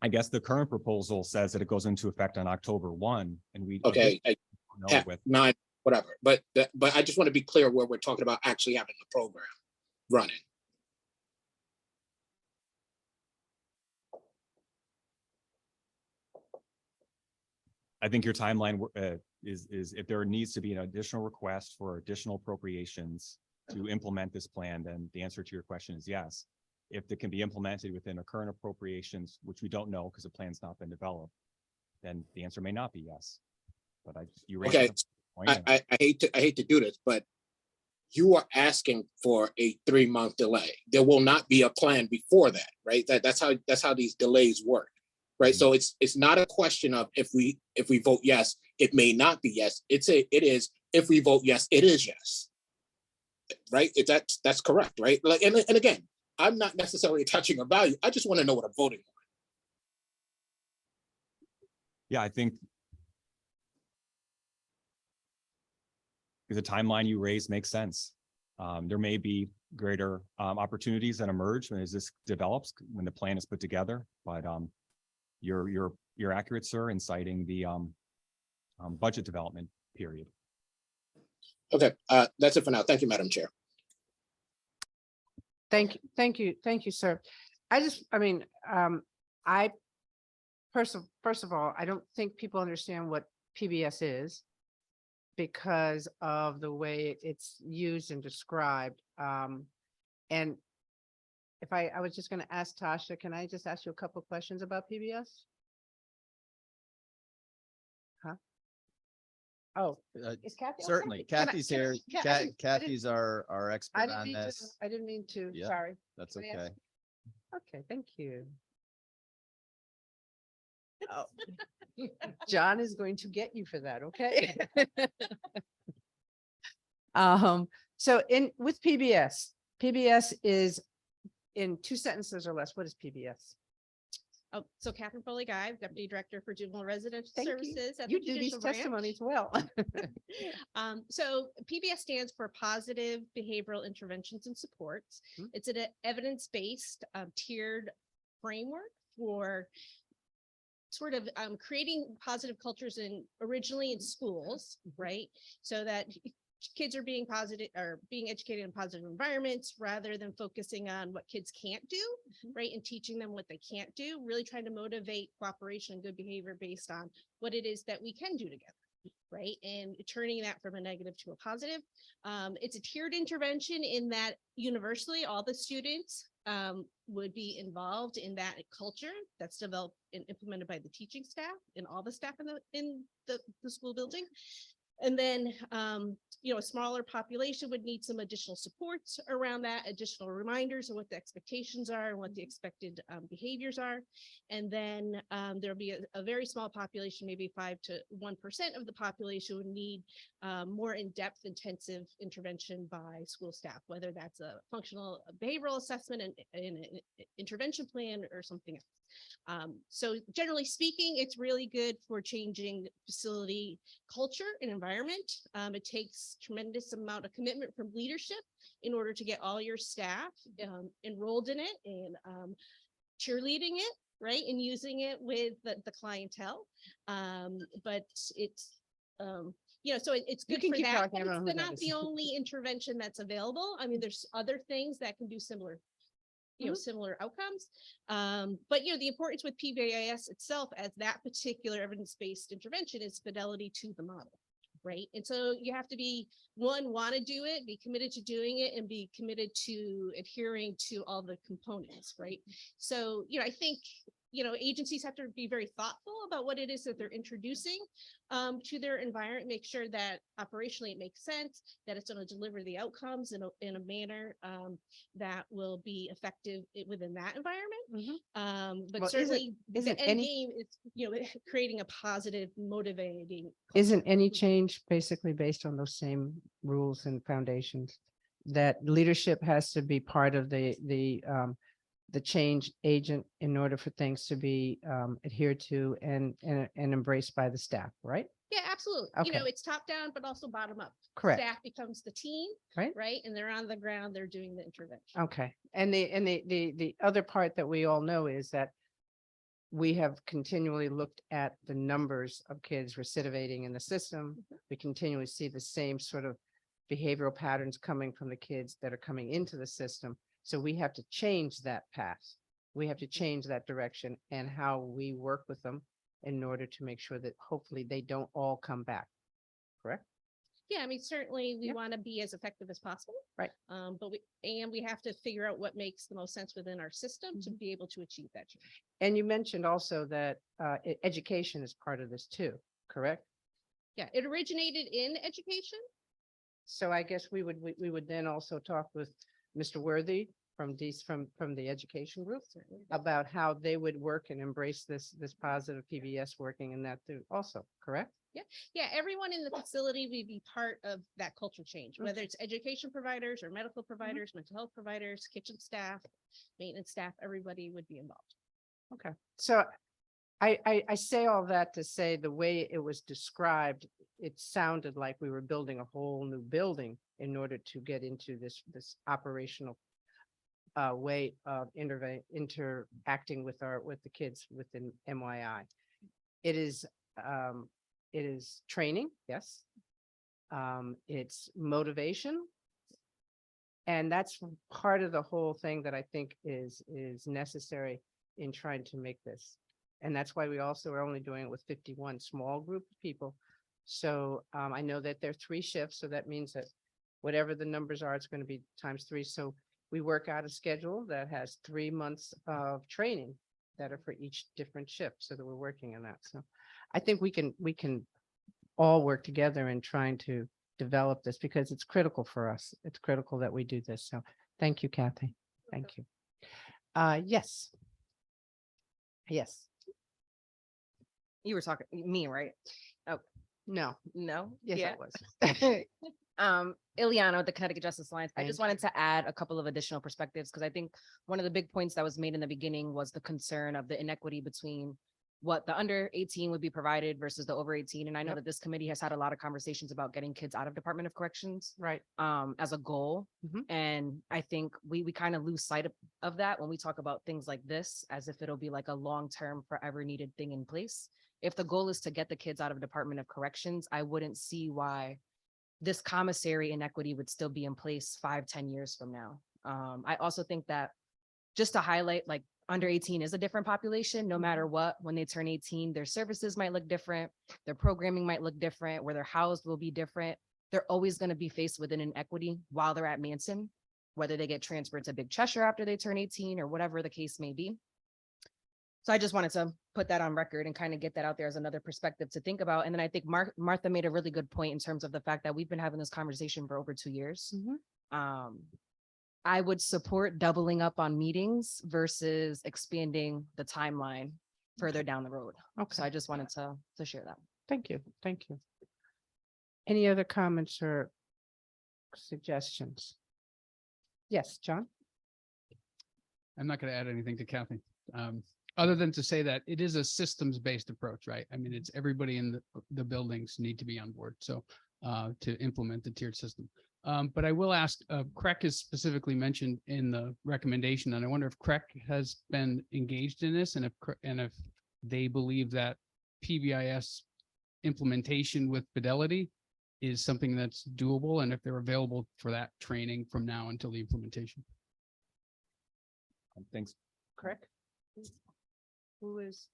I guess the current proposal says that it goes into effect on October 1, and we Okay, know with 9, whatever. But I just want to be clear where we're talking about actually having the program running. I think your timeline is if there needs to be an additional request for additional appropriations to implement this plan, then the answer to your question is yes. If it can be implemented within a current appropriations, which we don't know because the plan's not been developed, then the answer may not be yes. But you raised Okay, a point. I hate to do this, but you are asking for a 3-month delay. There will not be a plan before that, right? That's how these delays work, right? So it's not a question of if we vote yes, It may not be yes. It is, if we vote yes, it is yes. Right? If that's correct, right? Like, and again, I'm not necessarily attaching a value. I just want to know what I'm voting on. Yeah, I think the timeline you raised makes sense. There may be greater opportunities that emerge as this develops, when the plan is put together, but you're accurate, sir, in citing the budget development period. Okay, that's it for now. Thank you, Madam Chair. Thank you, sir. I first of all, I don't think people understand what PBS is because of the way it's used and described. And if I was just going to ask Tasha, can I just ask you a couple of questions about PBS? Huh? Oh, is Kathy? okay? Certainly. Can I- Kathy's can I- here. can I didn't- Kathy's our I expert didn't on mean to, this. I didn't mean to, Yeah. sorry. That's Can I okay. ask- Okay, thank you. Oh. John is going to get you for that, okay? So with PBS is in 2 sentences or less. What is PBS? Oh, so Catherine Foley Guy, Deputy Director for Juvenile Residential Thank you. Services at You the do these Judicial Branch. testimonies well. So PBS stands for Positive Behavioral Interventions and Supports. Hmm. It's an evidence-based tiered framework for sort of creating positive cultures originally in schools, right? So that kids are being positive or being educated in positive environments rather than focusing on what kids can't do, right? And teaching them what they can't do, really trying to motivate cooperation and good behavior based on what it is that we can do together, right? And turning that from a negative to a positive. It's a tiered intervention in that universally all the students would be involved in that culture that's developed and implemented by the teaching staff and all the staff in the school building. And then, a smaller population would need some additional supports around that, additional reminders of what the expectations are and what the expected behaviors are. And then there'll be a very small population, maybe 5 to 1% of the population would need more in-depth intensive intervention by school staff, whether that's a functional behavioral assessment and an intervention plan or something else. So generally speaking, it's really good for changing facility culture and environment. It takes tremendous amount of commitment from leadership in order to get all your staff enrolled in it and cheerleading it, right? And using it with the clientele. But it's, so it's You good can for keep that, talking, I but don't know who it's that not is. the only intervention that's available. I mean, there's other things that can do similar similar outcomes. But the importance with PBIS itself as that particular evidence-based intervention is fidelity to the model, right? And so you have to want to do it, be committed to doing it, and be committed to adhering to all the components, right? So, I think, agencies have to be very thoughtful about what it is that they're introducing to their environment, make sure that operationally it makes sense, that it's going to deliver the outcomes in a manner that will be effective within that environment. But Well, certainly isn't the end any- game is, creating a positive, motivating. Isn't any change basically based on those same rules and foundations? That leadership has to be part of the change agent in order for things to be adhered to and embraced by the staff, right? Yeah, absolutely. Okay. It's top down, but also bottom up. Correct. Staff becomes the team, Right. right? And they're on the ground, they're doing the intervention. Okay. And the other part that we all know is that we have continually looked at the numbers of kids recidivating in the system. We continually see the same sort of behavioral patterns coming from the kids that are coming into the system. So we have to change that path. We have to change that direction and how we work with them in order to make sure that hopefully they don't all come back. Correct? Yeah, I mean, certainly we Yeah. want to be as effective as possible. Right. But we have to figure out what makes the most sense within our system to be able to achieve that change. And you mentioned also that education is part of this too, correct? Yeah, it originated in education. So I guess we would then also talk with Mr. Worthy from the education group about how they would work and embrace this positive PBS working in that too also, correct? Yeah, everyone in the facility would be part of that culture change, whether it's education providers or medical providers, mental health providers, kitchen staff, maintenance staff, everybody would be involved. Okay, so I say all that to say the way it was described, it sounded like we were building a whole new building in order to get into this operational way of interacting with the kids within MYI. It is training, yes. It's motivation. And that's part of the whole thing that I think is necessary in trying to make this. And that's why we also are only doing it with 51 small group of people. So I know that there are 3 shifts, so that means that whatever the numbers are, it's going to be times 3. So we work out a schedule that has 3 months of training that are for each different shift, so that we're working on that. So I think we can all work together in trying to develop this because it's critical for us. It's critical that we do this. So thank you, Kathy. Thank you. Yes. Yes. You were talking me, right? No. No? Yes, Yeah. I was. Ileana with the Connecticut Justice Alliance. I Thank just wanted to add a couple of additional perspectives because I think one of the big points that was made in the beginning was the concern of the inequity between what the under 18 would be provided versus the over 18. And I know Yep. that this committee has had a lot of conversations about getting kids out of Department of Corrections Right. as a goal. Mhm. And I think we kind of lose sight of that when we talk about things like this, as if it'll be like a long-term forever needed thing in place. If the goal is to get the kids out of Department of Corrections, I wouldn't see why this commissary inequity would still be in place 5-10 years from now. I also think that just to highlight, like under 18 is a different population, no matter what, when they turn 18, their services might look different. Their programming might look different, where they're housed will be different. They're always going to be faced with an inequity while they're at Manson, whether they get transferred to Big Cheshire after they turn 18 or whatever the case may be. So I just wanted to put that on record and kind of get that out there as another perspective to think about. And then I think Martha made a really good point in terms of the fact that we've been having this conversation for over 2 years. I would support doubling up on meetings versus expanding the timeline further down the road. Okay. So I just wanted to share that. Thank you. Thank you. Any other comments or suggestions? Yes, John? I'm not going to add anything to Kathy, other than to say that it is a systems-based approach, right? I mean, it's everybody in the buildings need to be on board. So to implement the tiered system. But I will ask, CREC is specifically mentioned in the recommendation, and I wonder if CREC has been engaged in this and if they believe that PBIS implementation with fidelity is something that's doable and if they're available for that training from now until the implementation. Thanks. Correct. Who is?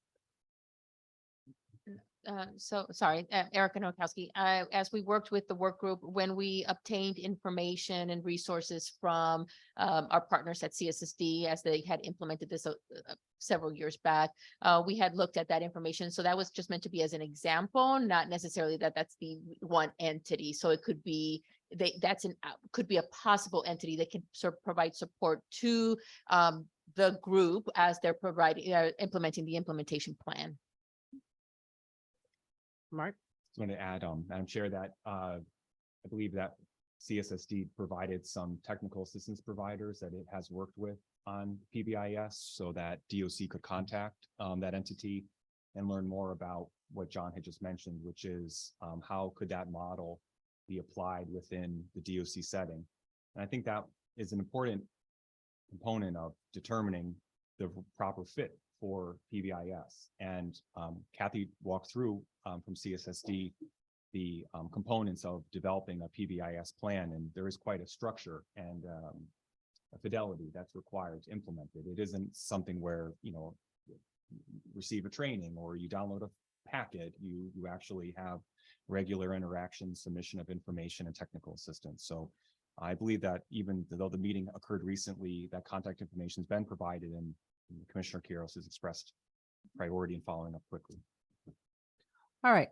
So sorry, Erica Nowakowski. As we worked with the work group, when we obtained information and resources from our partners at CSSD, as they had implemented this several years back, we had looked at that information. So that was just meant to be as an example, not necessarily that that's the one entity. So it could be could be a possible entity that can provide support to the group as they're implementing the implementation plan. Mark? I want to add, Madam Chair, that I believe that CSSD provided some technical assistance providers that it has worked with on PBIS so that DOC could contact that entity and learn more about what John had just mentioned, which is how could that model be applied within the DOC setting. And I think that is an important component of determining the proper fit for PBIS. And Kathy walked through from CSSD the components of developing a PBIS plan, and there is quite a structure and a fidelity that's required to implement it. It isn't something where, you know, receive a training or you download a packet. You actually have regular interaction, submission of information, and technical assistance. So I believe that even though the meeting occurred recently, that contact information has been provided, and Commissioner Quiros has expressed priority in following up quickly. All right.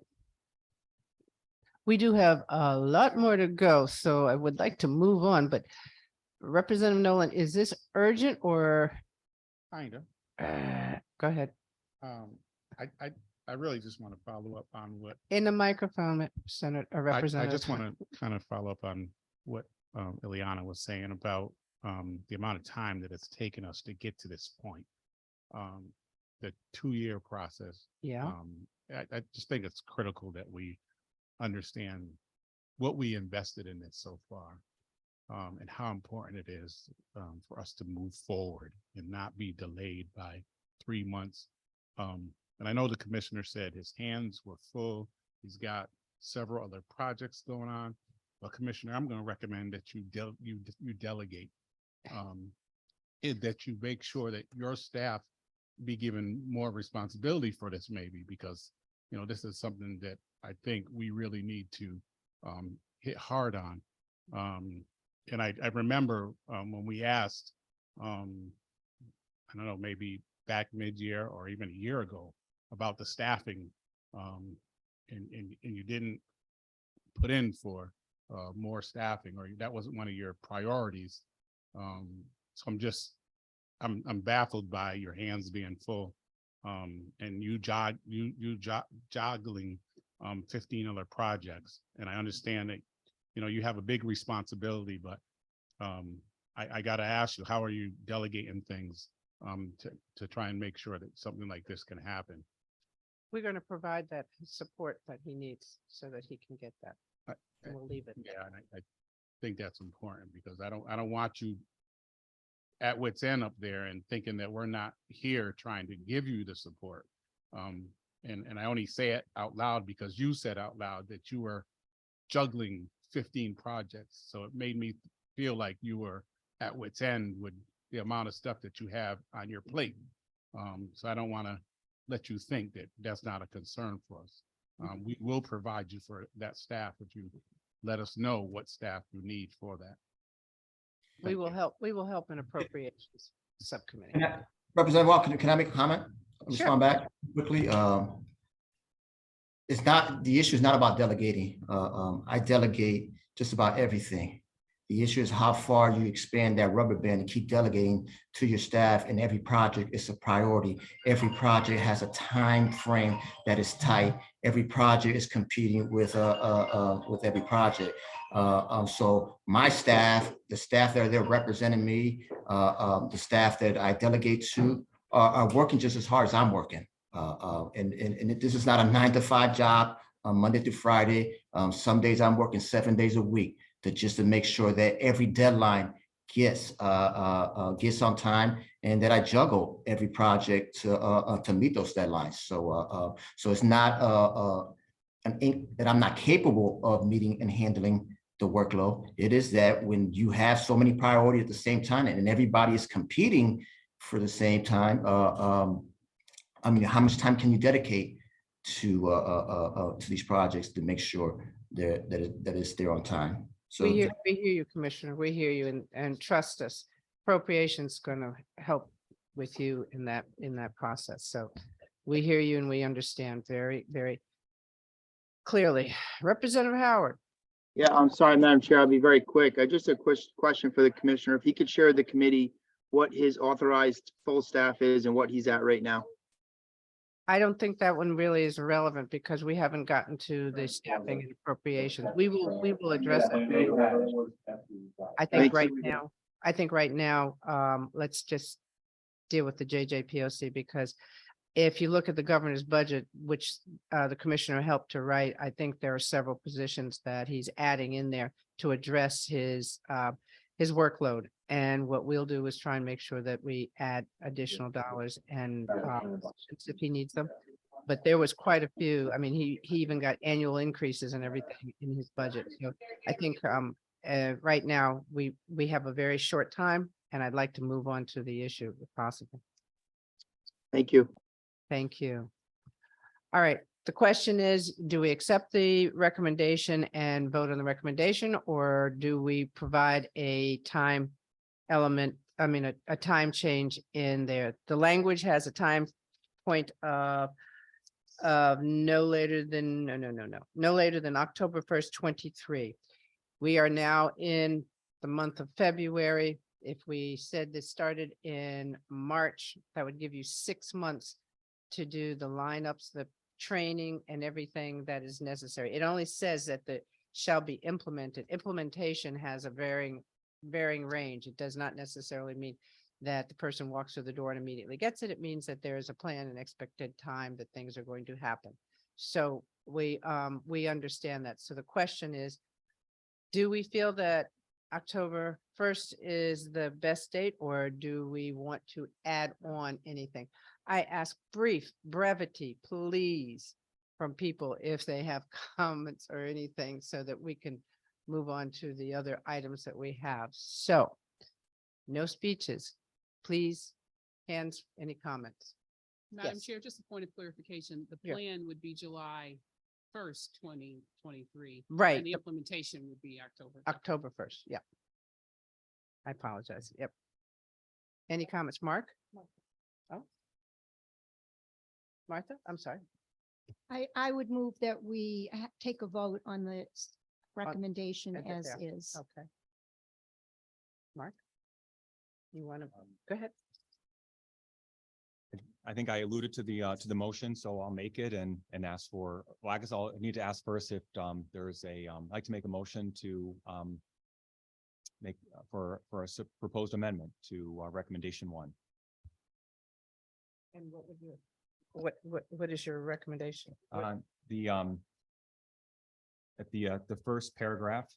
We do have a lot more to go, so I would like to move on, but Representative Nolan, is this urgent or? Kind of. Go ahead. I really just want to follow up on what In the microphone, Senator, I Representative. just want to kind of follow up on what Ileana was saying about the amount of time that it's taken us to get to this point. The 2-year process. Yeah, I just think it's critical that we understand what we invested in this so far, and how important it is for us to move forward and not be delayed by 3 months. And I know the commissioner said his hands were full. He's got several other projects going on. But Commissioner, I'm going to recommend that you delegate, that you make sure that your staff be given more responsibility for this, maybe, because, you know, this is something that I think we really need to hit hard on. And I remember when we asked, I don't know, maybe back mid-year or even a year ago about the staffing, and you didn't put in for more staffing, or that wasn't one of your priorities. So I'm baffled by your hands being full, and you juggling 15 other projects. And I understand that, you know, you have a big responsibility, but I got to ask you, how are you delegating things to try and make sure that something like this can happen? we're going to provide that support that he needs so that he can get that. And we'll leave it. Yeah, and I think that's important, because I don't want you at wit's end up there and thinking that we're not here trying to give you the support. And I only say it out loud because you said out loud that you were juggling 15 projects. So it made me feel like you were at wit's end with the amount of stuff that you have on your plate. So I don't want to let you think that that's not a concern for us. We will provide you for that staff if you let us know what staff you need for that. We will help in appropriations subcommittee. Representative Walker, can I make a comment? Respond back quickly. It's not, the issue is not about delegating. I delegate just about everything. The issue is how far you expand that rubber band and keep delegating to your staff, and every project is a priority. Every project has a time frame that is tight. Every project is competing with every project. So my staff, the staff that are there representing me, the staff that I delegate to are working just as hard as I'm working. And this is not a 9-to-5 job, Monday through Friday. Some days I'm working 7 days a week to make sure that every deadline gets on time, and that I juggle every project to meet those deadlines. So it's not that I'm not capable of meeting and handling the workload. It is that when you have so many priorities at the same time, and everybody is competing for the same time, I mean, how much time can you dedicate to these projects to make sure that it's there on time? So We hear you, Commissioner. We hear you, and trust us, appropriations going to help with you in that process. So we hear you and we understand very, very clearly. Representative Howard. Yeah, I'm sorry, Madam Chair, I'll be very quick. Just a question for the commissioner. If he could share with the committee what his authorized full staff is and what he's at right now. I don't think that one really is relevant because we haven't gotten to the staffing and appropriations. We will address it. I think right now, let's just deal with the JJPOC, because if you look at the governor's budget, which the commissioner helped to write, I think there are several positions that he's adding in there to address his workload. And what we'll do is try and make sure that we add additional dollars and if he needs them. But there was quite a few. I mean, he even got annual increases and everything in his budget. So I think right now we have a very short time, and I'd like to move on to the issue if possible. Thank you. Thank you. All right. The question is, do we accept the recommendation and vote on the recommendation, or do we provide a time element? I mean, a time change in there. The language has a time point of no later than October 1st, 23. We are now in the month of February. If we said this started in March, that would give you 6 months to do the lineups, the training and everything that is necessary. It only says that the shall be implemented. Implementation has a varying range. It does not necessarily mean that the person walks through the door and immediately gets it. It means that there is a plan and expected time that things are going to happen. So we understand that. So the question is, do we feel that October 1st is the best date, or do we want to add on anything? I ask brevity, please, from people if they have comments or anything so that we can move on to the other items that we have. So no speeches, please. Hands, any comments? Madam Yes. Chair, just a point of clarification, the Yeah. plan would be July 1st, 2023. Right. And the implementation would be October. October 1st, yeah. I apologize, yep. Any comments, Mark? Oh. Martha, I'm sorry. I would move that we take a vote on the recommendation Okay, as yeah. is. Okay. Mark? You want to, go ahead. I think I alluded to the motion, so I'll make it and ask for, well, I guess I'll need to ask first if there's a, I'd like to make a motion to make for a proposed amendment to recommendation 1. And what would you, what is your recommendation? The at the first paragraph.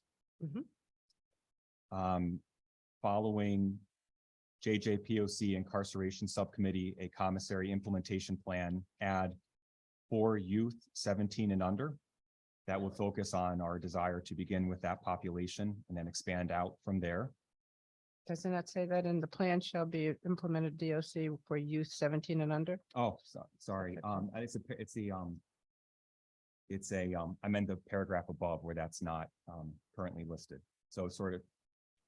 Mhm. Following JJPOC Incarceration Subcommittee, a commissary implementation plan, add for youth 17 and under. That will focus on our desire to begin with that population and then expand out from there. Doesn't that say that in the plan shall be implemented DOC for youth 17 and under? Oh, sorry. I meant the paragraph above where that's not currently listed. So it's sort of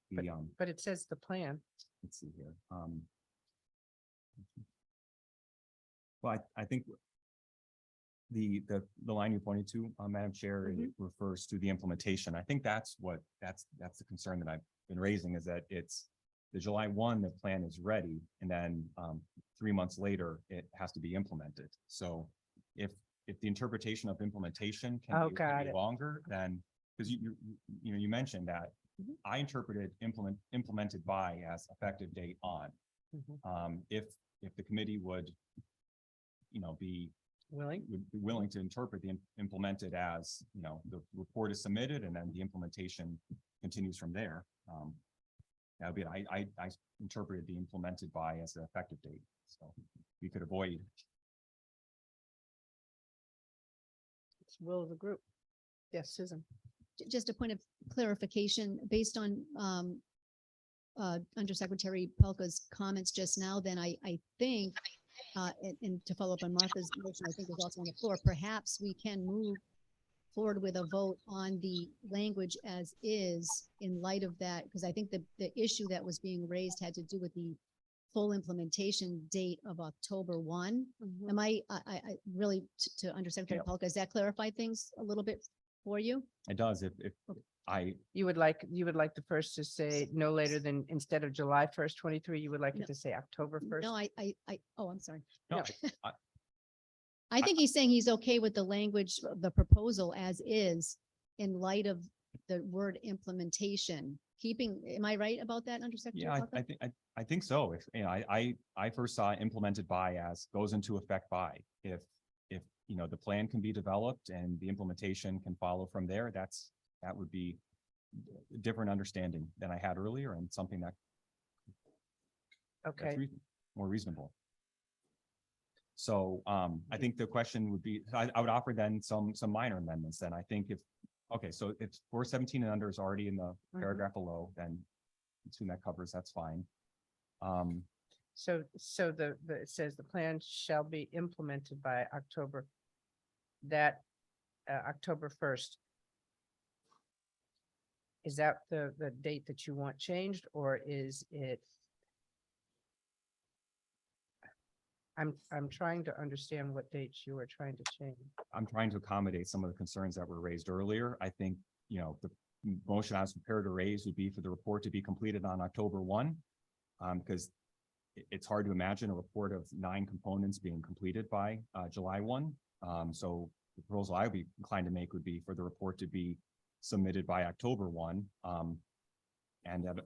the But it says the plan. let's see here. Well, I think the line you pointed to, Madam Chair, it refers to the implementation. I think that's the concern that I've been raising, is that it's the July 1, the plan is ready, and then 3 months later, it has to be implemented. So if the interpretation of implementation can be longer, then, because you mentioned that I interpreted implemented by as effective date on. If the committee would, be willing to interpret the implemented as, the report is submitted and then the implementation continues from there. That would be, I interpreted the implemented by as an effective date, so we could avoid. It's will of the group. Yes, Susan. Just a point of clarification, based on Undersecretary Pelka's comments just now, then I think, and to follow up on Martha's motion, I think is also on the floor, perhaps we can move forward with a vote on the language as is in light of that, because I think the issue that was being raised had to do with the full implementation date of October 1. Am I really, to Undersecretary Pelka, does that clarify things a little bit for you? It does. If You would like the first to say no later than, instead of July 1st, 23, you would like it to say October 1st? No, oh, I'm sorry. no, I think he's saying he's okay with the language, of the proposal as is, in light of the word implementation. Am I right about that, Undersecretary? yeah, Pelka? I think so. If I first saw implemented by as goes into effect by, if the plan can be developed and the implementation can follow from there, that would be a different understanding than I had earlier, and something that's Okay, more reasonable. So I think the question would be, I would offer then some minor amendments. Then I think so if 417 and under is already in the paragraph below, then assume that covers, that's fine. so it says the plan shall be implemented by October, October 1st. Is that the date that you want changed, or is it? I'm trying to understand what dates you are trying to change. I'm trying to accommodate some of the concerns that were raised earlier. I think, the motion I was prepared to raise would be for the report to be completed on October 1, because it's hard to imagine a report of 9 components being completed by July 1. So the proposal I would be inclined to make would be for the report to be submitted by October 1. And that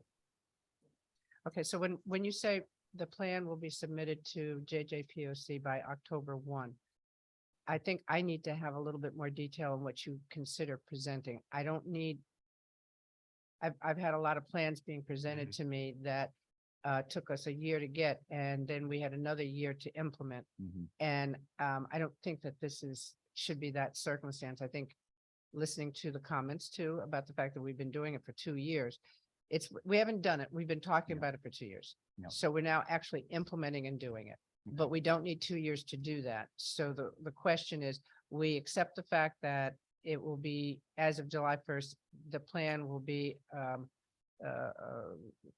Okay, so when you say the plan will be submitted to JJPOC by October 1, I think I need to have a little bit more detail on what you consider presenting. I don't need. I've had a lot of plans being presented to me that took us a year to get, and then we had another year to implement. And I don't think that should be that circumstance. I think listening to the comments too about the fact that we've been doing it for 2 years. We haven't done it. We've been talking about it for 2 years. No. So we're now actually implementing and doing it, but we don't need 2 years to do that. So the question is, we accept the fact that it will be, as of July 1st, the plan will be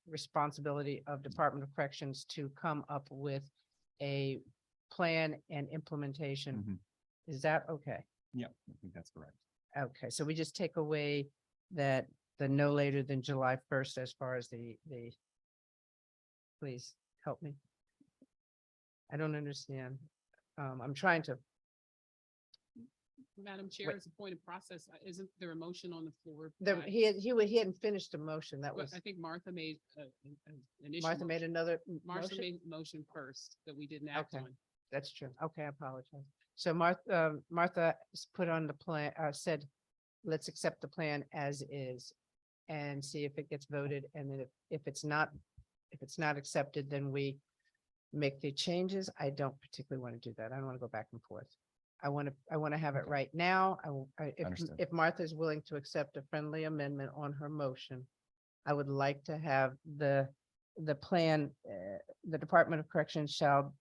responsibility of Department of Corrections to come up with a plan and implementation. Is that okay? Yeah, I think that's correct. Okay, so we just take away that the no later than July 1st as far as the, please help me. I don't understand. I'm trying to, Madam Chair, Wait. as a point of process, isn't there a motion on the floor? he hadn't finished a motion. That Well, was, I think Martha made an initial. Martha made motion. another Martha motion. made the motion first that we didn't act Okay. on. That's true. Okay, I apologize. So Martha put on the plan, said, let's accept the plan as is and see if it gets voted. And then if it's not accepted, then we make the changes. I don't particularly want to do that. I don't want to go back and forth. I want to have it right now. Understood. If Martha is willing to accept a friendly amendment on her motion, I would like to have the plan, the Department of Corrections shall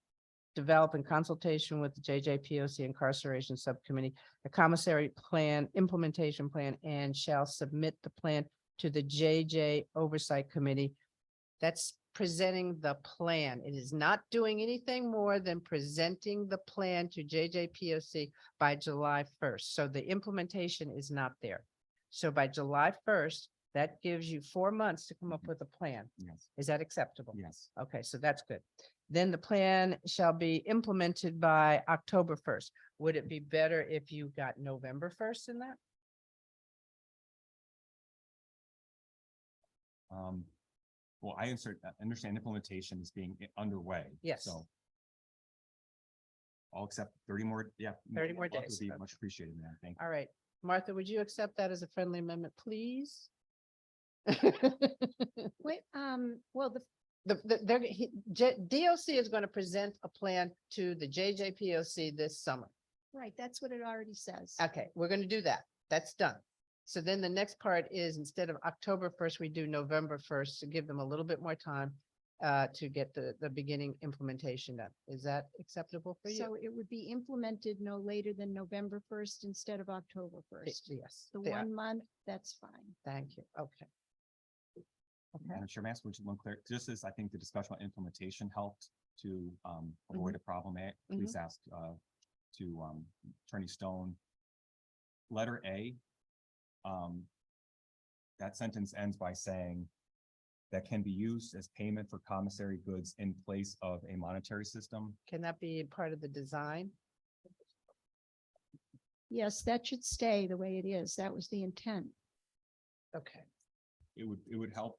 develop in consultation with the JJPOC Incarceration Subcommittee, a commissary plan, implementation plan, and shall submit the plan to the JJ Oversight Committee. That's presenting the plan. It is not doing anything more than presenting the plan to JJPOC by July 1st. So the implementation is not there. So by July 1st, that gives you 4 months to come up with a plan. Yes. Is that acceptable? Yes. Okay, so that's good. Then the plan shall be implemented by October 1st. Would it be better if you got November 1st in that? Well, I understand implementation is being underway. Yes. So I'll accept 30 more, 30 more would days. be much appreciated, man. Thank you. All right. Martha, would you accept that as a friendly amendment, please? Wait, well, DOC is going to present a plan to the JJPOC this summer. right, that's what it already says. Okay, we're going to do that. That's done. So then the next part is, instead of October 1st, we do November 1st to give them a little bit more time to get the beginning implementation done. Is that acceptable for you? So it would be implemented no later than November 1st instead of October 1st. Yes. The yeah, 1 month, that's fine. Thank you. Okay. Okay. Madam Chair, may I ask one clear, just as I think the discussion on implementation helped to avoid a problem, please ask to Attorney Stone. Letter A, that sentence ends by saying that can be used as payment for commissary goods in place of a monetary system. Can that be part of the design? Yes, that should stay the way it is. That was the intent. Okay. It would help,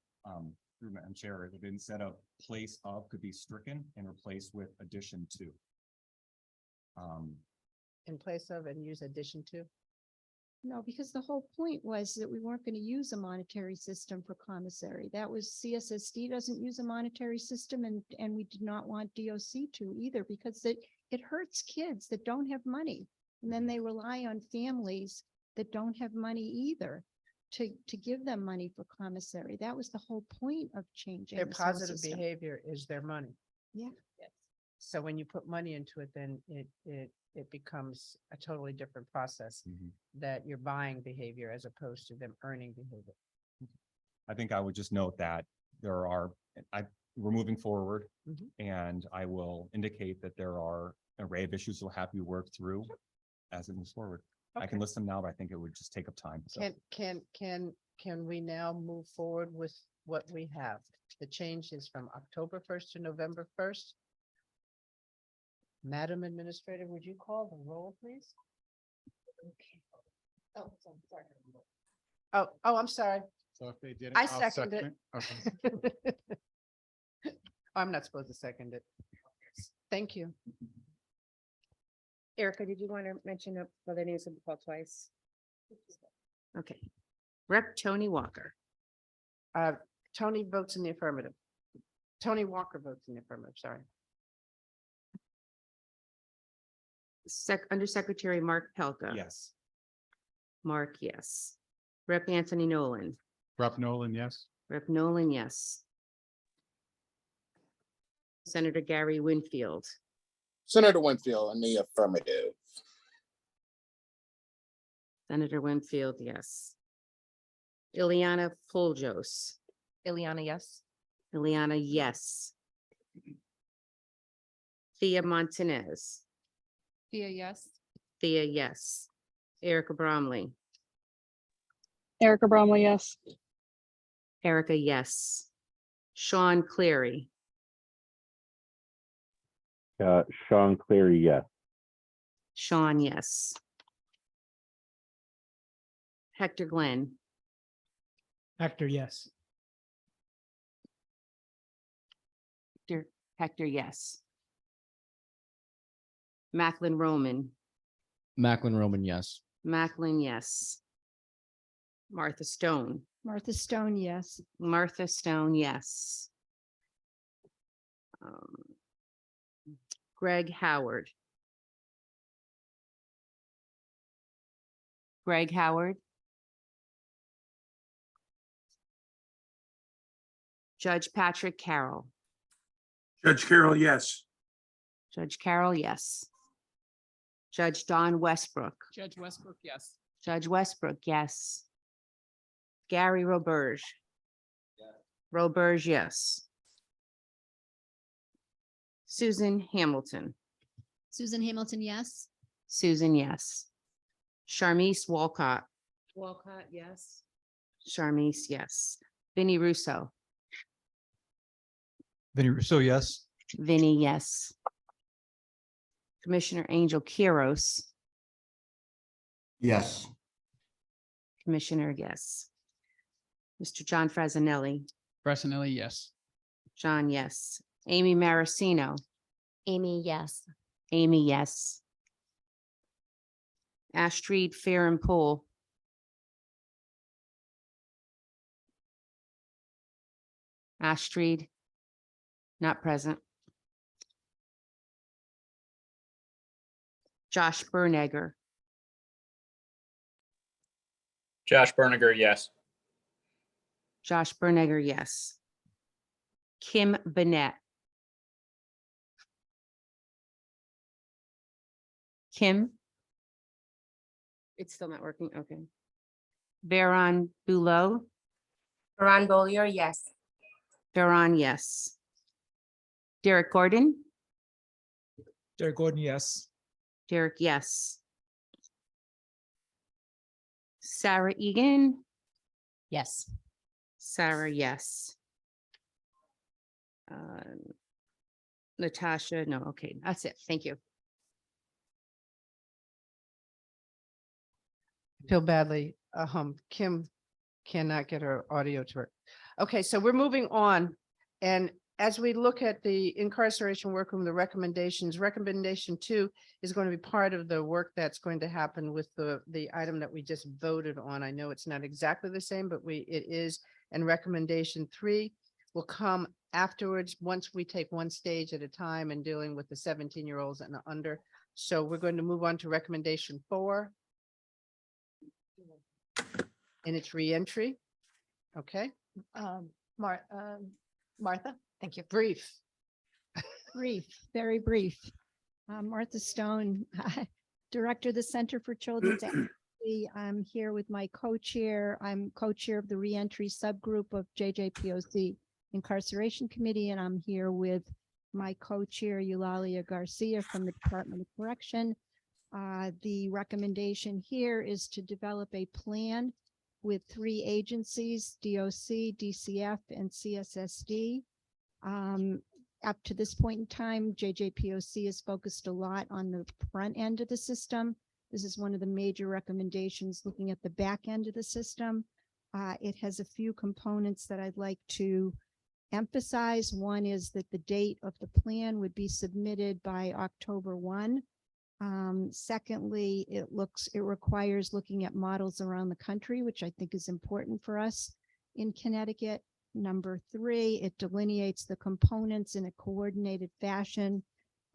through Madam Chair, if instead of place of could be stricken and replaced with addition to. In place of and use addition to? No, because the whole point was that we weren't going to use a monetary system for commissary. That was CSSD doesn't use a monetary system, and we did not want DOC to either, because it hurts kids that don't have money. And then they rely on families that don't have money either to give them money for commissary. That was the whole point of changing. Their this whole positive system. behavior is their money. Yeah. So when you put money into it, then it becomes a totally different process, that you're buying behavior as opposed to them earning behavior. I think I would just note that we're moving forward, and I will indicate that there are an array of issues that will have to be worked through as it moves forward. I can list them now, but I think it would just take up time. So Can we now move forward with what we have? The change is from October 1st to November 1st. Madam Administrator, would you call the roll, please? Oh, sorry. Oh, I'm sorry. So if they did I second it. Okay. I'm not supposed to second it. Thank you. Erica, did you want to mention the other names of the call twice? Okay. Rep. Tony Walker. Tony votes in the affirmative. Tony Walker votes in the affirmative, sorry. Undersecretary Mark Pelka. Yes. Mark, yes. Rep. Anthony Nolan. Rep. Nolan, yes. Rep. Nolan, yes. Senator Gary Winfield. Senator Winfield in the affirmative. Senator Winfield, yes. Ileana Fuljos. Ileana, yes. Ileana, yes. Thea Montanez. Thea, yes. Thea, yes. Erica Bromley. Erica Bromley, yes. Erica, yes. Sean Cleary. Sean Cleary, yes. Sean, yes. Hector Glenn. Hector, yes. Hector, yes. Macklin Roman. Macklin Roman, yes. Macklin, yes. Martha Stone. Martha Stone, yes. Martha Stone, yes. Greg Howard. Greg Howard. Judge Patrick Carroll. Judge Carroll, yes. Judge Carroll, yes. Judge Don Westbrook. Judge Westbrook, yes. Judge Westbrook, yes. Gary Roberge. Roberge, yes. Susan Hamilton. Susan Hamilton, yes. Susan, yes. Charmise Walcott. Walcott, yes. Charmise, yes. Vinnie Russo. Vinnie Russo, yes. Vinnie, yes. Commissioner Angel Kiros. Yes. Commissioner, yes. Mr. John Frasinelli. Pressinelli, yes. John, yes. Amy Maricino. Amy, yes. Amy, yes. Astrid Fair and Pool. Astrid, not present. Josh Bernegger. Josh Berniger, yes. Josh Bernegger, yes. Kim Bennett. Kim? It's still not working, okay. Baron Bulow. Baron Bolier, yes. Baron, yes. Derek Gordon. Derek Gordon, yes. Derek, yes. Sarah Egan. Yes. Sarah, yes. Natasha, no, okay, that's it. Thank you. Feel badly. Kim cannot get her audio to work. Okay, so we're moving on. And as we look at the incarceration workroom, the recommendations, recommendation 2 is going to be part of the work that's going to happen with the item that we just voted on. I know it's not exactly the same, but it is. And recommendation 3 will come afterwards, once we take one stage at a time and dealing with the 17-year-olds and under. So we're going to move on to recommendation 4. And it's reentry. Okay, Martha, thank you. brief. Brief, very brief. Martha Stone, Director of the Center for Children's Advocacy. I'm here with my co-chair. I'm co-chair of the reentry subgroup of JJPOC Incarceration Committee, and I'm here with my co-chair Eulalia Garcia from the Department of Correction. The recommendation here is to develop a plan with 3 agencies, DOC, DCF, and CSSD. Up to this point in time, JJPOC is focused a lot on the front end of the system. This is one of the major recommendations, looking at the back end of the system. It has a few components that I'd like to emphasize. One is that the date of the plan would be submitted by October 1. Secondly, it requires looking at models around the country, which I think is important for us in Connecticut. Number 3, it delineates the components in a coordinated fashion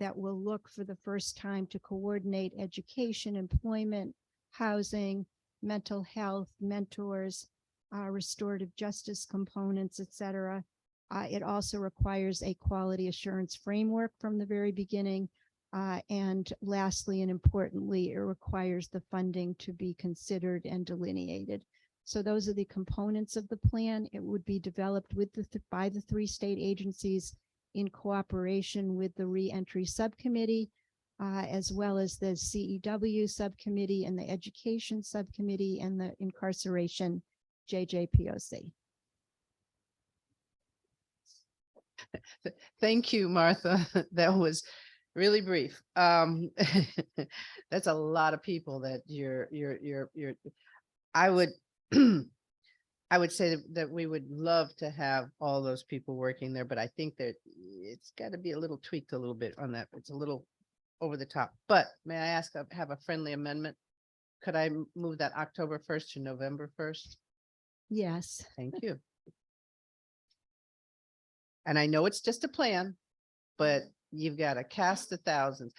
that will look for the first time to coordinate education, employment, housing, mental health, mentors, restorative justice components, etc. It also requires a quality assurance framework from the very beginning. And lastly, and importantly, it requires the funding to be considered and delineated. So those are the components of the plan. It would be developed with by the 3 state agencies in cooperation with the Reentry Subcommittee, as well as the CEW Subcommittee and the Education Subcommittee and the Incarceration JJPOC. Thank you, Martha. That was really brief. That's a lot of people that I would I would say that we would love to have all those people working there, but I think that it's got to be a little tweaked a little bit on that. It's a little over the top. But may I ask, have a friendly amendment? Could I move that October 1st to November 1st? Yes. Thank you. And I know it's just a plan, but you've got a cast of thousands.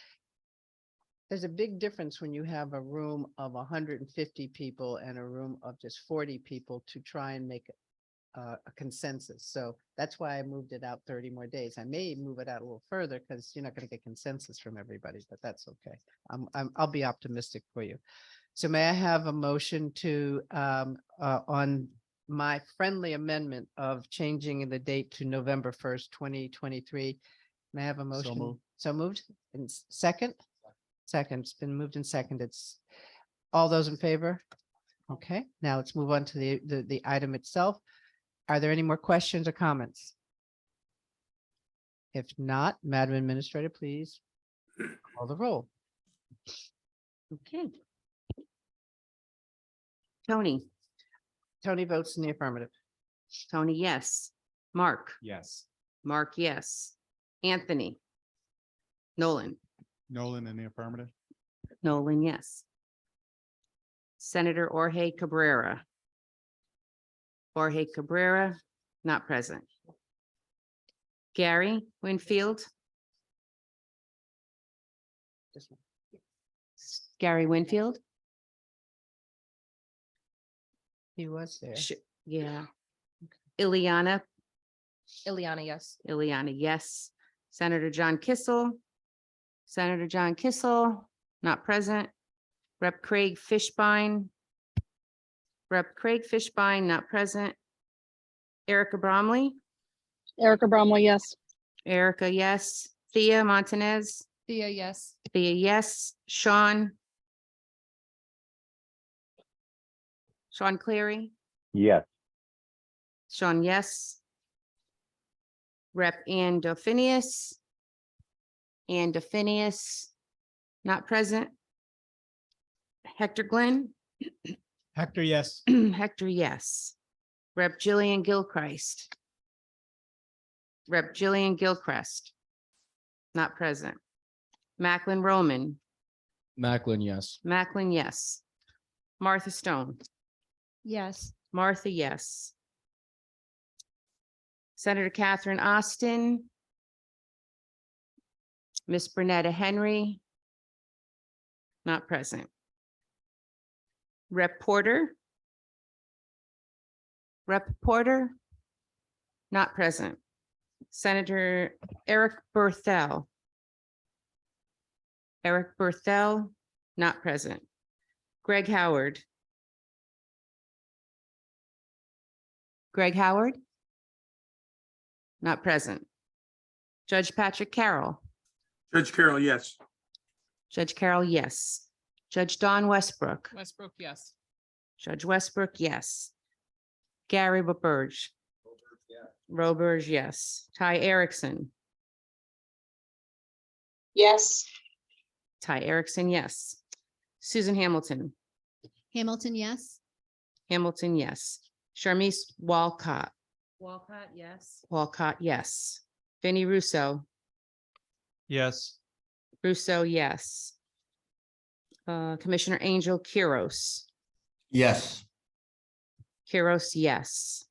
There's a big difference when you have a room of 150 people and a room of just 40 people to try and make a consensus. So that's why I moved it out 30 more days. I may move it out a little further because you're not going to get consensus from everybody, but that's okay. I'll be optimistic for you. So may I have a motion to on my friendly amendment of changing the date to November 1st, 2023. May I have a motion? moved. So moved. And second? Second. It's been moved and seconded. All those in favor? Okay, now let's move on to the item itself. Are there any more questions or comments? If not, Madam Administrator, please call the roll. Okay. Tony, Tony votes in the affirmative. Tony, yes. Mark, Yes. Mark, yes. Anthony, Nolan, Nolan in the affirmative. Nolan, yes. Senator Jorge Cabrera. Jorge Cabrera, not present. Gary Winfield. Gary Winfield. He was there. Yeah. Ileana, yes. Ileana, yes. Senator John Kissel. Senator John Kissel, not present. Rep. Craig Fishbein. Rep. Craig Fishbein, not present. Erica Bromley. Erica Bromley, yes. Erica, yes. Thea Montanez. Thea, yes. Thea, yes. Sean. Sean Cleary. Yes. Sean, yes. Rep. Ann Delphinius. Ann Delphinius, not present. Hector Glenn. Hector, yes. Hector, yes. Rep. Jillian Gilchrist. Rep. Jillian Gilchrist, not present. Macklin Roman. Macklin, yes. Macklin, yes. Martha Stone. Yes. Martha, yes. Senator Catherine Austin. Miss Bernetta Henry. Not present. Rep. Porter. Rep. Porter. Not present. Senator Eric Berthel. Eric Berthel, not present. Greg Howard. Greg Howard. Not present. Judge Patrick Carroll. Judge Carroll, yes. Judge Carroll, yes. Judge Dawn Westbrook. Westbrook, yes. Judge Westbrook, yes. Gary Roberge. Roberge, yes. Ty Erickson. Yes. Ty Erickson, yes. Susan Hamilton, Hamilton, yes. Hamilton, yes. Charmise Walcott, Walcott, yes. Walcott, yes. Vinnie Russo, Yes. Russo, yes. Commissioner Angel Kiros, Yes. Kiros, yes.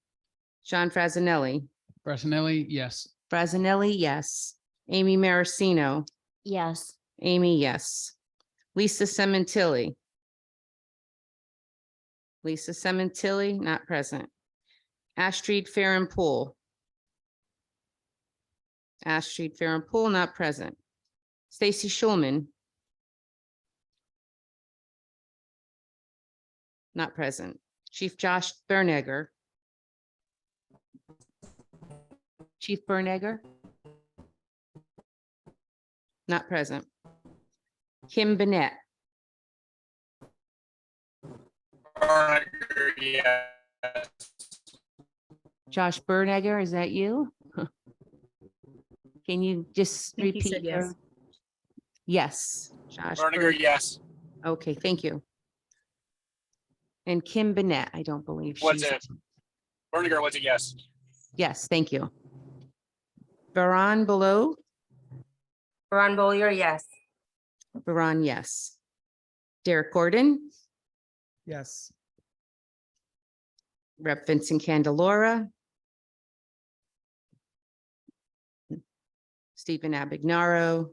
John Frasinelli, Brasinelli, yes. Frasinelli, yes. Amy Maricino, Yes. Amy, yes. Lisa Cementilli. Lisa Cementilli, not present. Astrid Farren Poole. Astrid Farren Poole, not present. Stacy Schulman. Not present. Chief Josh Bernegger. Chief Bernegger. Not present. Kim Bennett. Josh Bernegger, is that you? Can you just think he repeat? said yes. Yes, Josh. Berniger, yes. Okay, thank you. And Kim Bennett, I don't believe Was she's. it? Berniger was a yes. Yes, thank you. Baran Below, Ron Bowyer, yes. Baran, yes. Derek Gordon, Yes. Rep. Vincent Candelora. Stephen Abignaro,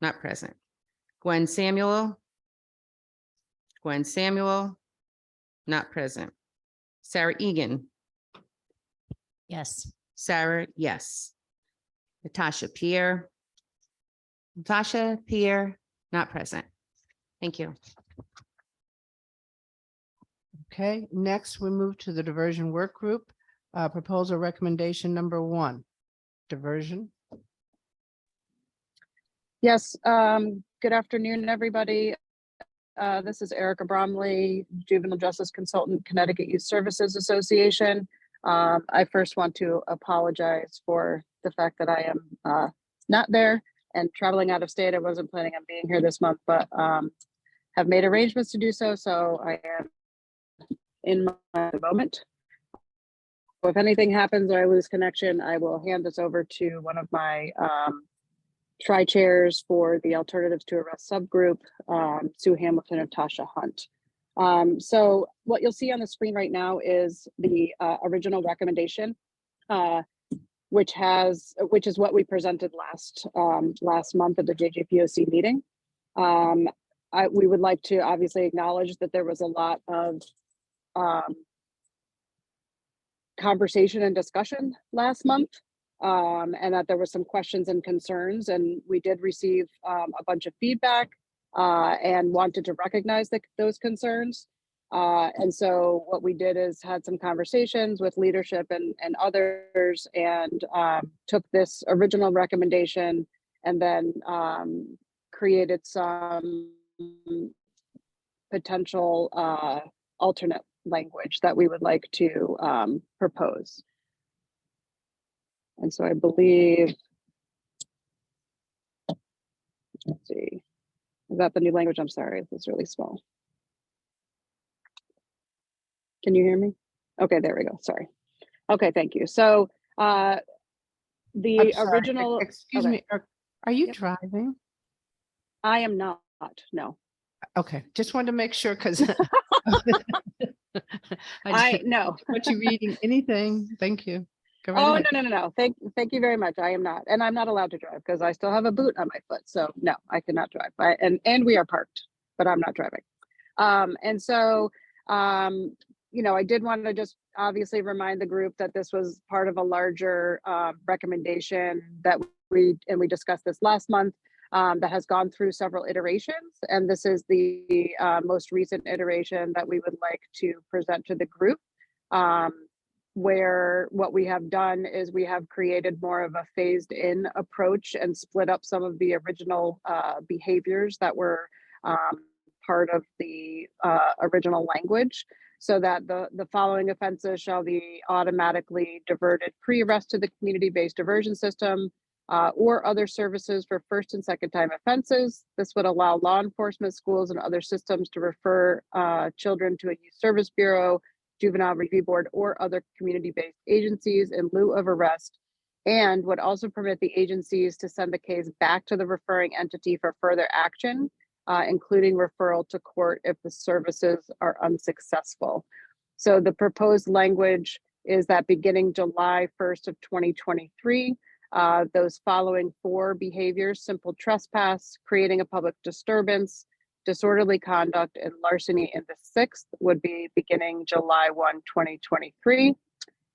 not present. Gwen Samuel. Gwen Samuel, not present. Sarah Egan, Yes. Sarah, yes. Natasha Pierre. Natasha Pierre, not present. Thank you. Okay, next we move to the diversion work group. Proposal recommendation number 1, diversion. Yes, good afternoon, everybody. This is Erica Bromley, Juvenile Justice Consultant, Connecticut Youth Services Association. I first want to apologize for the fact that I am not there and traveling out of state. I wasn't planning on being here this month, but have made arrangements to do so. So I am in my moment. If anything happens or I lose connection, I will hand this over to one of my tri-chairs for the Alternatives to Arrest subgroup, Sue Hamilton and Tasha Hunt. So what you'll see on the screen right now is the original recommendation, which is what we presented last month at the JJPOC meeting. We would like to obviously acknowledge that there was a lot of conversation and discussion last month, and that there were some questions and concerns, and we did receive a bunch of feedback and wanted to recognize those concerns. And so what we did is had some conversations with leadership and others, and took this original recommendation and then created some potential alternate language that we would like to propose. And so I believe, let's see, is that the new language? I'm sorry, it's really small. Can you hear me? Okay, there we go, sorry. Okay, thank you. So the I'm sorry, original. excuse okay. me, are you Yep. driving? I am not, no. Okay, just wanted to make sure because I no. want you reading anything. Thank you. Go right Oh, ahead. no. Thank you very much. I am not, and I'm not allowed to drive because I still have a boot on my foot. So no, I cannot drive. And we are parked, but I'm not driving. And so, I did want to just obviously remind the group that this was part of a larger recommendation that we discussed this last month, that has gone through several iterations. And this is the most recent iteration that we would like to present to the group, where what we have done is we have created more of a phased in approach and split up some of the original behaviors that were part of the original language, so that the following offenses shall be automatically diverted pre-arrest to the community-based diversion system. or other services for first and second time offenses. This would allow law enforcement, schools, and other systems to refer children to a youth service bureau, juvenile review board, or other community-based agencies in lieu of arrest, and would also permit the agencies to send the case back to the referring entity for further action, including referral to court if the services are unsuccessful. So the proposed language is that beginning July 1st of 2023, those following 4 behaviors: simple trespass, creating a public disturbance, disorderly conduct, and larceny in the 6th would be beginning July 1, 2023.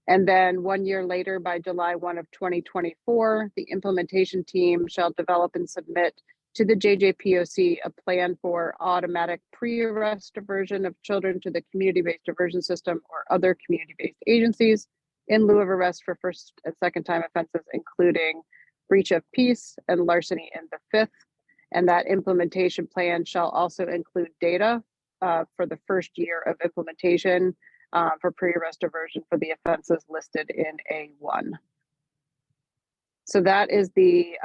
And then 1 year later, by July 1 of 2024, the implementation team shall develop and submit to the JJPOC a plan for automatic pre-arrest diversion of children to the community-based diversion system or other community-based agencies in lieu of arrest for first and second time offenses, including breach of peace and larceny in the 5th. And that implementation plan shall also include data for the first year of implementation for pre-arrest diversion for the offenses listed in A1. So that is the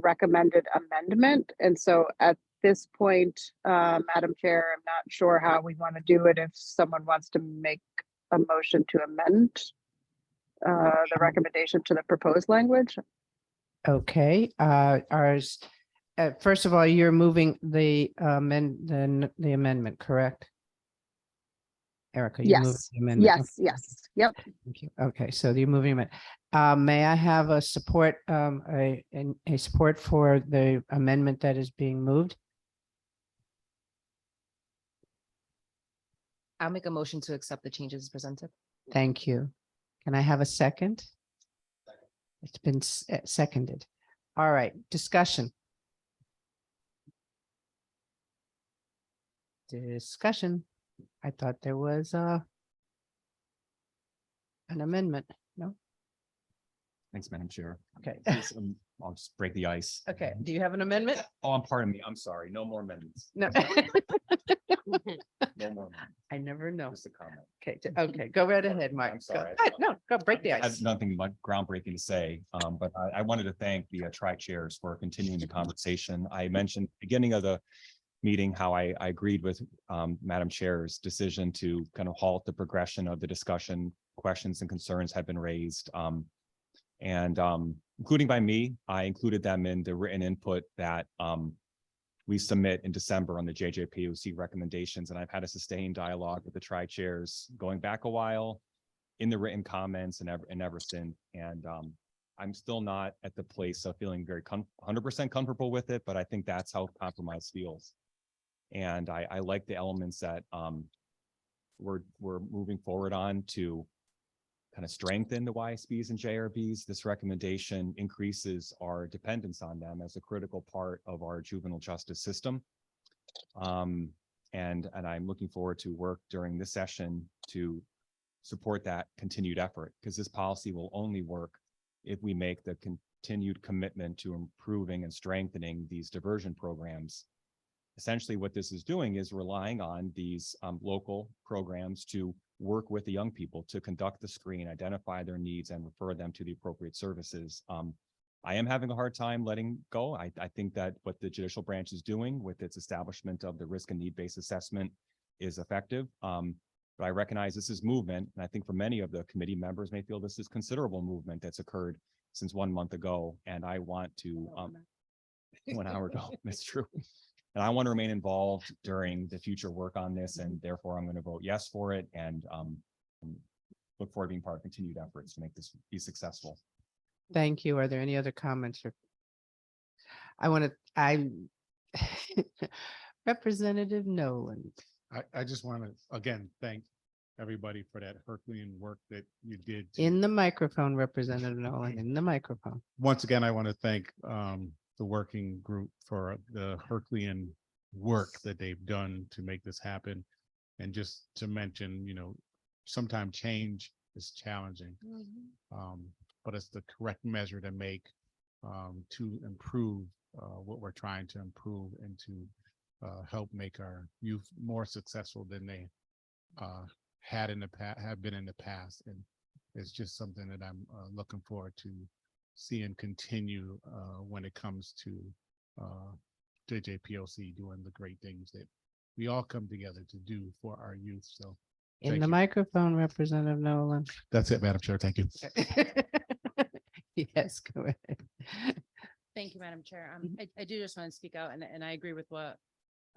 recommended amendment. And so at this point, Madam Chair, I'm not sure how we want to do it. If someone wants to make a motion to amend the recommendation to the proposed language. Okay, first of all, you're moving the amendment, correct? Erica, you moved Yes, the amendment. yes, yes, yep. Thank you. Okay, so you're moving it. May I have a support, a support for the amendment that is being moved? I'll make a motion to accept the changes presented. Thank you. Can I have a second? It's been seconded. All right, discussion. Discussion. I thought there was an amendment. No? Thanks, Madam Chair. Okay. Please, I'll just break the ice. Okay, do you have an amendment? Oh, pardon me. I'm sorry. No more amendments. No. No more. amendments. I never know. Just a comment. Okay, okay, go right ahead, Mike. I'm sorry. Go. No, go break the I have ice. nothing much groundbreaking to say, but I wanted to thank the tri-chairs for continuing the conversation. I mentioned beginning of the meeting how I agreed with Madam Chair's decision to kind of halt the progression of the discussion. Questions and concerns have been raised, and including by me. I included them in the written input that we submit in December on the JJPOC recommendations, and I've had a sustained dialogue with the tri-chairs going back a while in the written comments and ever since. And I'm still not at the place of feeling very 100% comfortable with it, but I think that's how compromise feels. And I like the elements that we're moving forward on to kind of strengthen the YSBs and JRBs. This recommendation increases our dependence on them as a critical part of our juvenile justice system. And I'm looking forward to work during this session to support that continued effort, because this policy will only work if we make the continued commitment to improving and strengthening these diversion programs. Essentially, what this is doing is relying on these local programs to work with the young people to conduct the screen, identify their needs, and refer them to the appropriate services. I am having a hard time letting go. I think that what the judicial branch is doing with its establishment of the risk and need-based assessment is effective. But I recognize this is movement, and I think for many of the committee members may feel this is considerable movement that's occurred since 1 month ago. And I want to 1 hour ago, that's true. And I want to remain involved during the future work on this, and therefore I'm going to vote yes for it, and look forward to being part of continued efforts to make this be successful. Thank you. Are there any other comments? Representative Nolan. I just want to, again, thank everybody for that Herculean work that you did. In the microphone, Representative Nolan, in the microphone. Once again, I want to thank the working group for the Herculean work that they've done to make this happen. And just to mention, sometimes change is challenging, but it's the correct measure to make to improve what we're trying to improve and to help make our youth more successful than they have been in the past. And it's just something that I'm looking forward to seeing continue when it comes to JJPOC doing the great things that we all come together to do for our youth. So In thank the you. microphone, Representative Nolan. That's it, Madam Chair. Thank you. Yes, go ahead. Thank you, Madam Chair. I do just want to speak out and I agree with what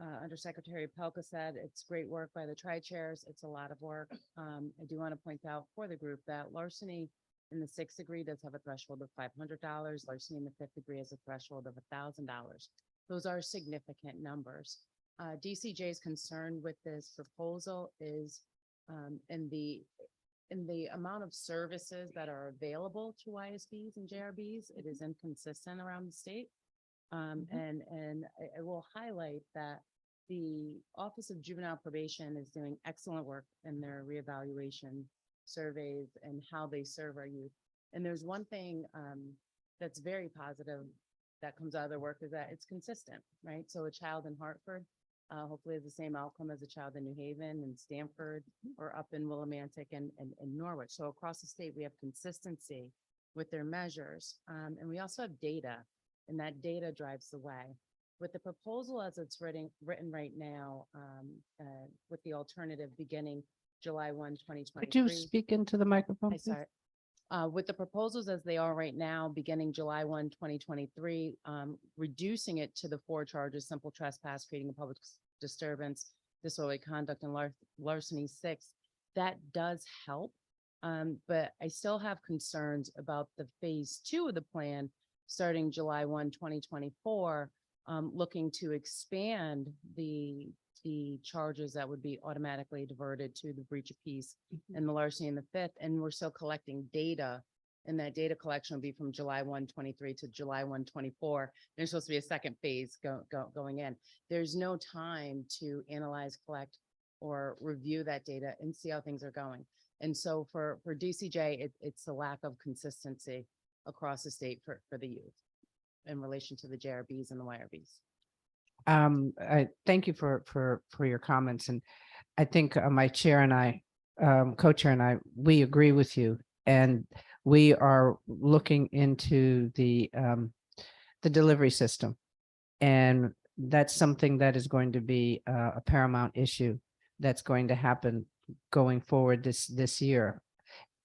Undersecretary Pelka said. It's great work by the tri-chairs. It's a lot of work. I do want to point out for the group that larceny in the 6th degree does have a threshold of $500. Larceny in the 5th degree has a threshold of $1,000. Those are significant numbers. DCJ's concern with this proposal is in the amount of services that are available to ISBs and JRBs. It is inconsistent around the state. And I will highlight that the Office of Juvenile Probation is doing excellent work in their reevaluation surveys and how they serve our youth. And there's one thing that's very positive that comes out of their work is that it's consistent, right? So a child in Hartford hopefully has the same outcome as a child in New Haven and Stamford or up in Willimantic and Norwich. So across the state, we have consistency with their measures. And we also have data, and that data drives the way. With the proposal as it's written right now, with the alternative beginning July 1, 2023. Could you speak into the microphone? I'm please? sorry. With the proposals as they are right now, beginning July 1, 2023, reducing it to the 4 charges: simple trespass, creating a public disturbance, disorderly conduct, and larceny 6, that does help. But I still have concerns about the phase 2 of the plan, starting July 1, 2024, looking to expand the charges that would be automatically diverted to the breach of peace and the larceny in the 5th. And we're still collecting data, and that data collection will be from July 1, 23 to July 1, 24. There's supposed to be a second phase going in. There's no time to analyze, collect, or review that data and see how things are going. And so for DCJ, it's the lack of consistency across the state for the youth in relation to the JRBs and the YRBs. I thank you for your comments, and I think my chair and I, co-chair and I, we agree with you, and we are looking into the delivery system, and that's something that is going to be a paramount issue that's going to happen going forward this year.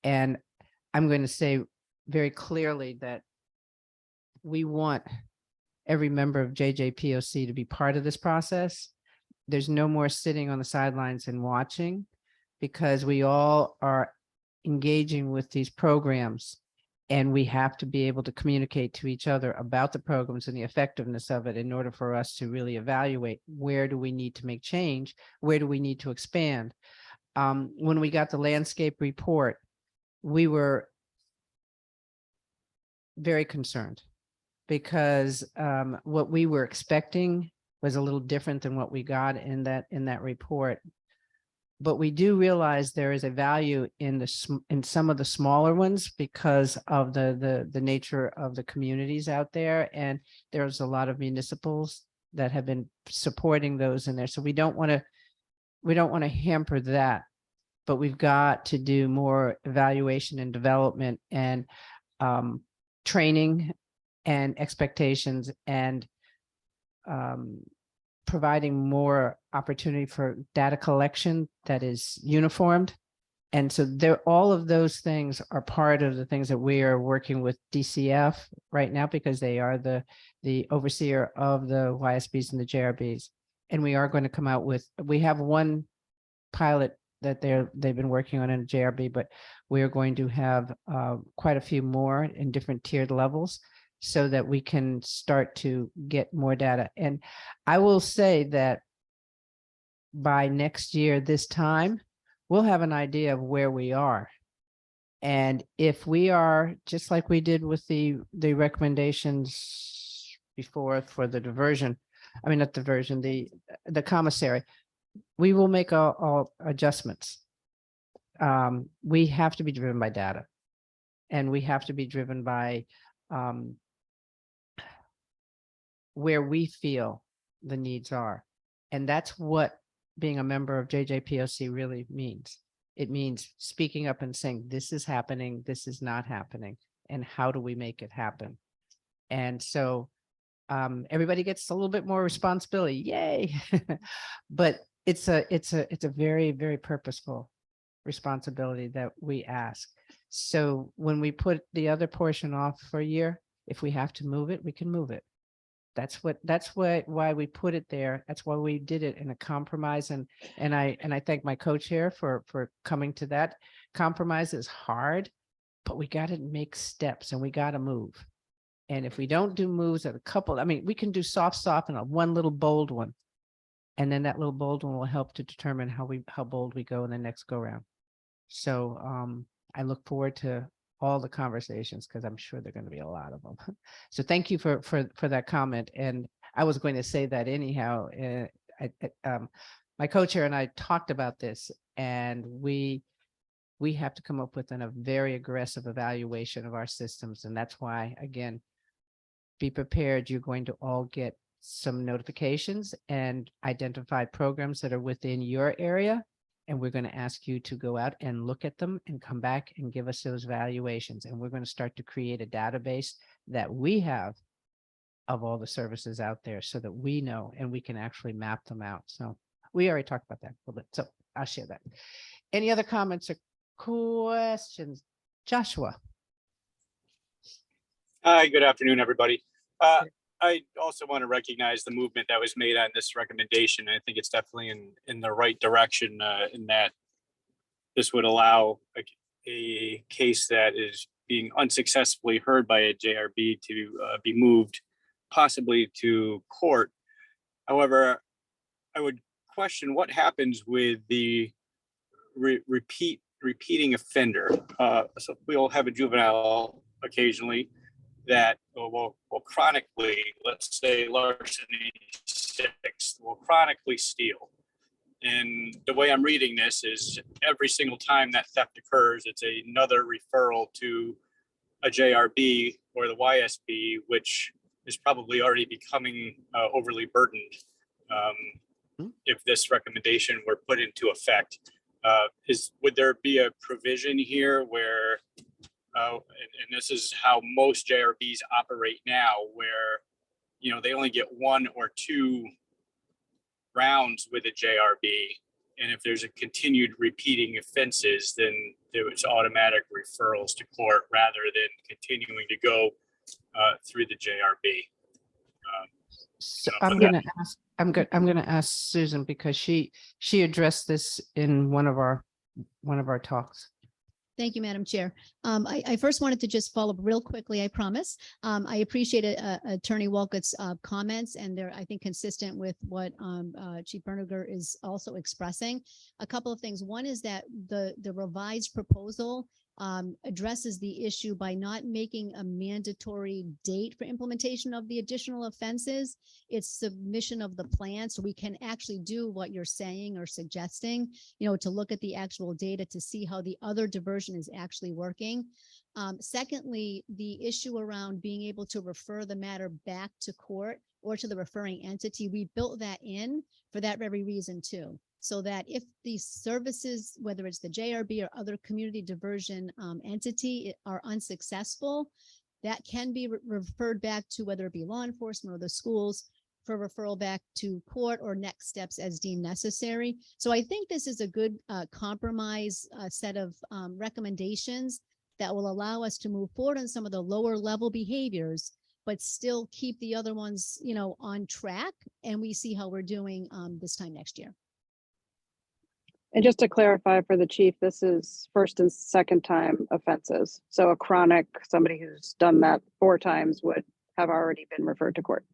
And I'm going to say very clearly that we want every member of JJPOC to be part of this process. There's no more sitting on the sidelines and watching, because we all are engaging with these programs, and we have to be able to communicate to each other about the programs and the effectiveness of it in order for us to really evaluate where do we need to make change, where do we need to expand. When we got the landscape report, we were very concerned, because what we were expecting was a little different than what we got in that report. But we do realize there is a value in some of the smaller ones because of the nature of the communities out there, and there's a lot of municipals that have been supporting those in there. So we don't want to hamper that, but we've got to do more evaluation and development and training and expectations, and providing more opportunity for data collection that is uniformed. And so all of those things are part of the things that we are working with DCF right now, because they are the overseer of the YSBs and the JRBs. And we are going to come out with, we have one pilot that they've been working on in a JRB, but we are going to have quite a few more in different tiered levels, so that we can start to get more data. And I will say that by next year, this time, we'll have an idea of where we are. And if we are, just like we did with the recommendations before for the diversion, I mean, not diversion, the commissary, we will make all adjustments. We have to be driven by data, and we have to be driven by where we feel the needs are. And that's what being a member of JJPOC really means. It means speaking up and saying, this is happening, this is not happening. and how do we make it happen? And so everybody gets a little bit more responsibility. Yay. But it's a very, very purposeful responsibility that we ask. So when we put the other portion off for a year, if we have to move it, we can move it. That's why we put it there. That's why we did it in a compromise. And I thank my co-chair for coming to that. Compromise is hard, but we got to make steps and we got to move. And if we don't do moves at a couple, I mean, we can do soft and a one little bold one. And then that little bold one will help to determine how bold we go in the next go round. So I look forward to all the conversations because I'm sure there are going to be a lot of them. So thank you for that comment. And I was going to say that anyhow. My co-chair and I talked about this, and we have to come up with a very aggressive evaluation of our systems. And that's why, again, be prepared. You're going to all get some notifications and identify programs that are within your area. And we're going to ask you to go out and look at them and come back and give us those valuations. And we're going to start to create a database that we have of all the services out there so that we know and we can actually map them out. So we already talked about that a little bit. So I'll share that. Any other comments or questions? Joshua. Hi, good afternoon, everybody. I also want to recognize the movement that was made on this recommendation. I think it's definitely in the right direction in that this would allow a case that is being unsuccessfully heard by a JRB to be moved possibly to court. However, I would question what happens with the repeating offender. So we'll have a juvenile occasionally that will chronically, let's say larceny 6, will chronically steal. And the way I'm reading this is every single time that theft occurs, it's another referral to a JRB or the YSB, which is probably already becoming overly burdened if this recommendation were put into effect. Would there be a provision here where and this is how most JRBs operate now, where they only get 1 or 2 rounds with a JRB, and if there's a continued repeating offenses, then there's automatic referrals to court rather than continuing to go through the JRB. So I'm going to ask Susan because she addressed this in one of our talks. Thank you, Madam Chair. I first wanted to just follow up real quickly, I promise. I appreciate Attorney Walcott's comments, and they're, I think, consistent with what Chief Berniger is also expressing. A couple of things. One is that the revised proposal addresses the issue by not making a mandatory date for implementation of the additional offenses. It's submission of the plan, so we can actually do what you're saying or suggesting, to look at the actual data to see how the other diversion is actually working. Secondly, the issue around being able to refer the matter back to court or to the referring entity, we built that in for that very reason too. So that if these services, whether it's the JRB or other community diversion entity, are unsuccessful, that can be referred back to whether it be law enforcement or the schools for referral back to court or next steps as deemed necessary. So I think this is a good compromise set of recommendations that will allow us to move forward on some of the lower level behaviors, but still keep the other ones, on track. And we see how we're doing this time next year. And just to clarify for the chief, this is first and second time offenses. So a chronic, somebody who's done that 4 times would have already been referred to court.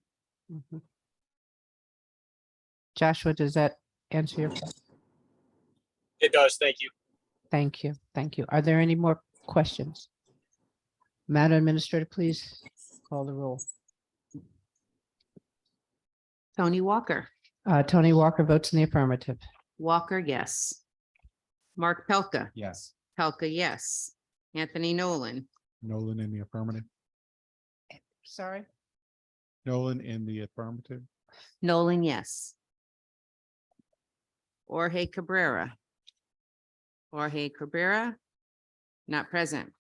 Mm-hmm. Joshua, does that answer your question? It does. Thank you. Thank you. Thank you. Are there any more questions? Madam Administrator, please call the roll. Tony Walker. Tony Walker votes in the affirmative. Walker, yes. Mark Pelka. Yes. Pelka, yes. Anthony Nolan. Nolan in the affirmative. Sorry. Nolan in the affirmative. Nolan, yes. Jorge Cabrera. Jorge Cabrera, not present.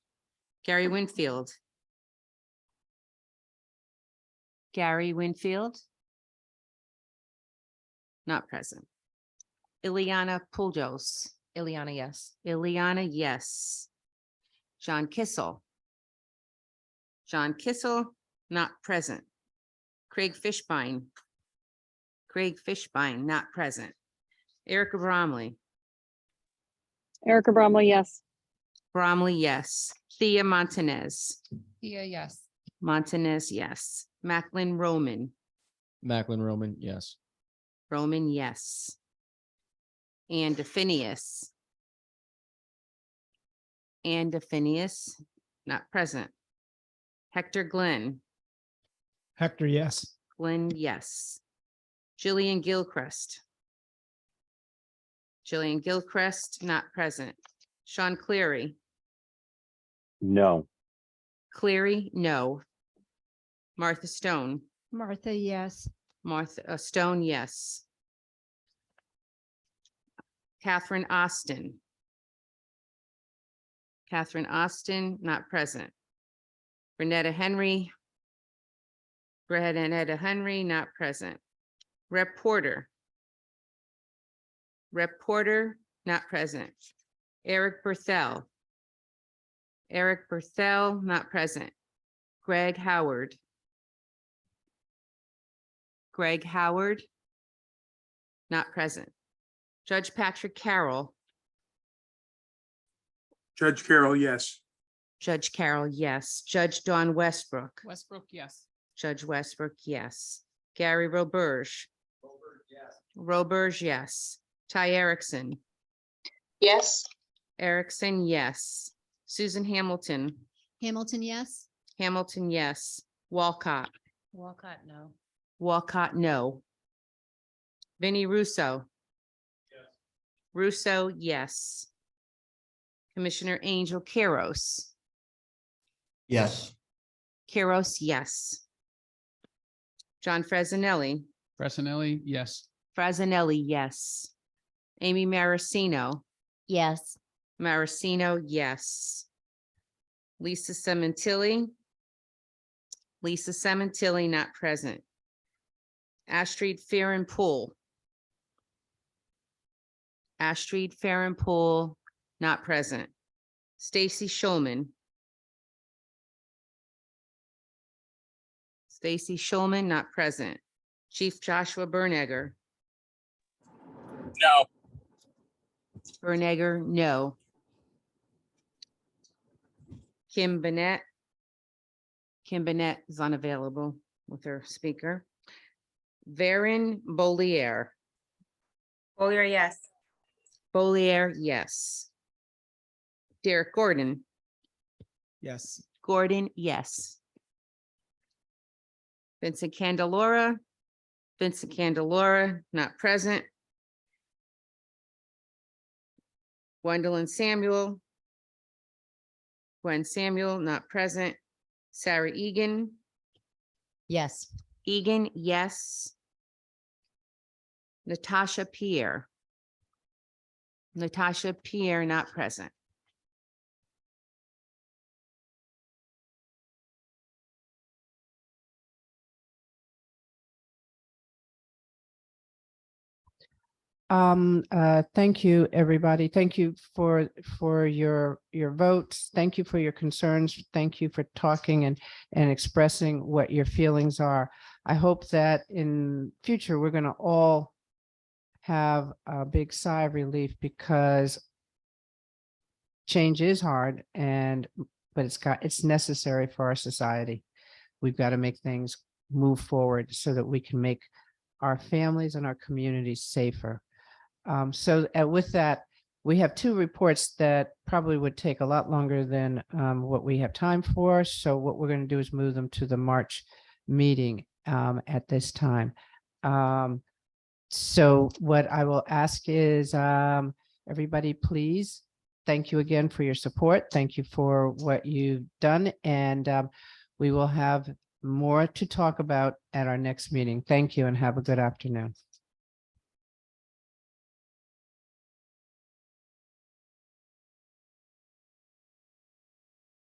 Gary Winfield, Gary Winfield. Not present. Ileana Puljos. Ileana, yes. Ileana, yes. John Kissel. John Kissel, not present. Craig Fishbein. Craig Fishbein, not present. Erica Bromley. Erica Bromley, yes. Bromley, yes. Thea Montanez. Thea, yes. Montanez, yes. Macklin Roman. Macklin Roman, yes. Roman, yes. And Phineas. And Phineas, not present. Hector Glenn. Hector, yes. Glenn, yes. Jillian Gilchrist. Jillian Gilchrist, not present. Sean Cleary. No. Cleary, no. Martha Stone. Martha, yes. Martha Stone, yes. Catherine Austin. Catherine Austin, not present. Renetta Henry. Renetta Henry, not present. Rep Porter. Rep Porter, not present. Eric Berthel. Eric Berthel, not present. Greg Howard. Greg Howard, not present. Judge Patrick Carroll. Judge Carroll, yes. Judge Carroll, yes. Judge Dawn Westbrook. Westbrook, yes. Judge Westbrook, yes. Gary Roberge. Roberge, yes. Ty Erickson. Yes. Erickson, yes. Susan Hamilton. Hamilton, yes. Hamilton, yes. Walcott. Walcott, no. Walcott, no. Vinnie Russo. Russo, yes. Commissioner Angel Keros. Yes. Keros, yes. John Fresinelli. Pressinelli, yes. Frasinelli, yes. Amy Maricino. Yes. Maricino, yes. Lisa Cementilli. Lisa Cementilli, not present. Astrid Farren-Poole. Astrid Farren-Poole, not present. Stacy Schulman. Stacy Schulman, not present. Chief Joshua Bernegger. No. Bernegger, no. Kim Bennett. Kim Bennett is unavailable with her speaker. Varen Bollier. Bollier, yes. Bollier, yes. Derek Gordon. Yes. Gordon, yes. Vincent Candelora. Vincent Candelora, not present. Gwendolyn Samuel. Gwen Samuel, not present. Sarah Egan. Yes. Egan, yes. Natasha Pierre. Natasha Pierre, not present. Thank you, everybody. Thank you for your votes. Thank you for your concerns. Thank you for talking and expressing what your feelings are. I hope that in future, we're going to all have a big sigh of relief, because change is hard, but it's necessary for our society. We've got to make things move forward so that we can make our families and our communities safer. So with that, we have two reports that probably would take a lot longer than what we have time for. So what we're going to do is move them to the March meeting at this time. So what I will ask is everybody, please, thank you again for your support. Thank you for what you've done. And we will have more to talk about at our next meeting. Thank you and have a good afternoon.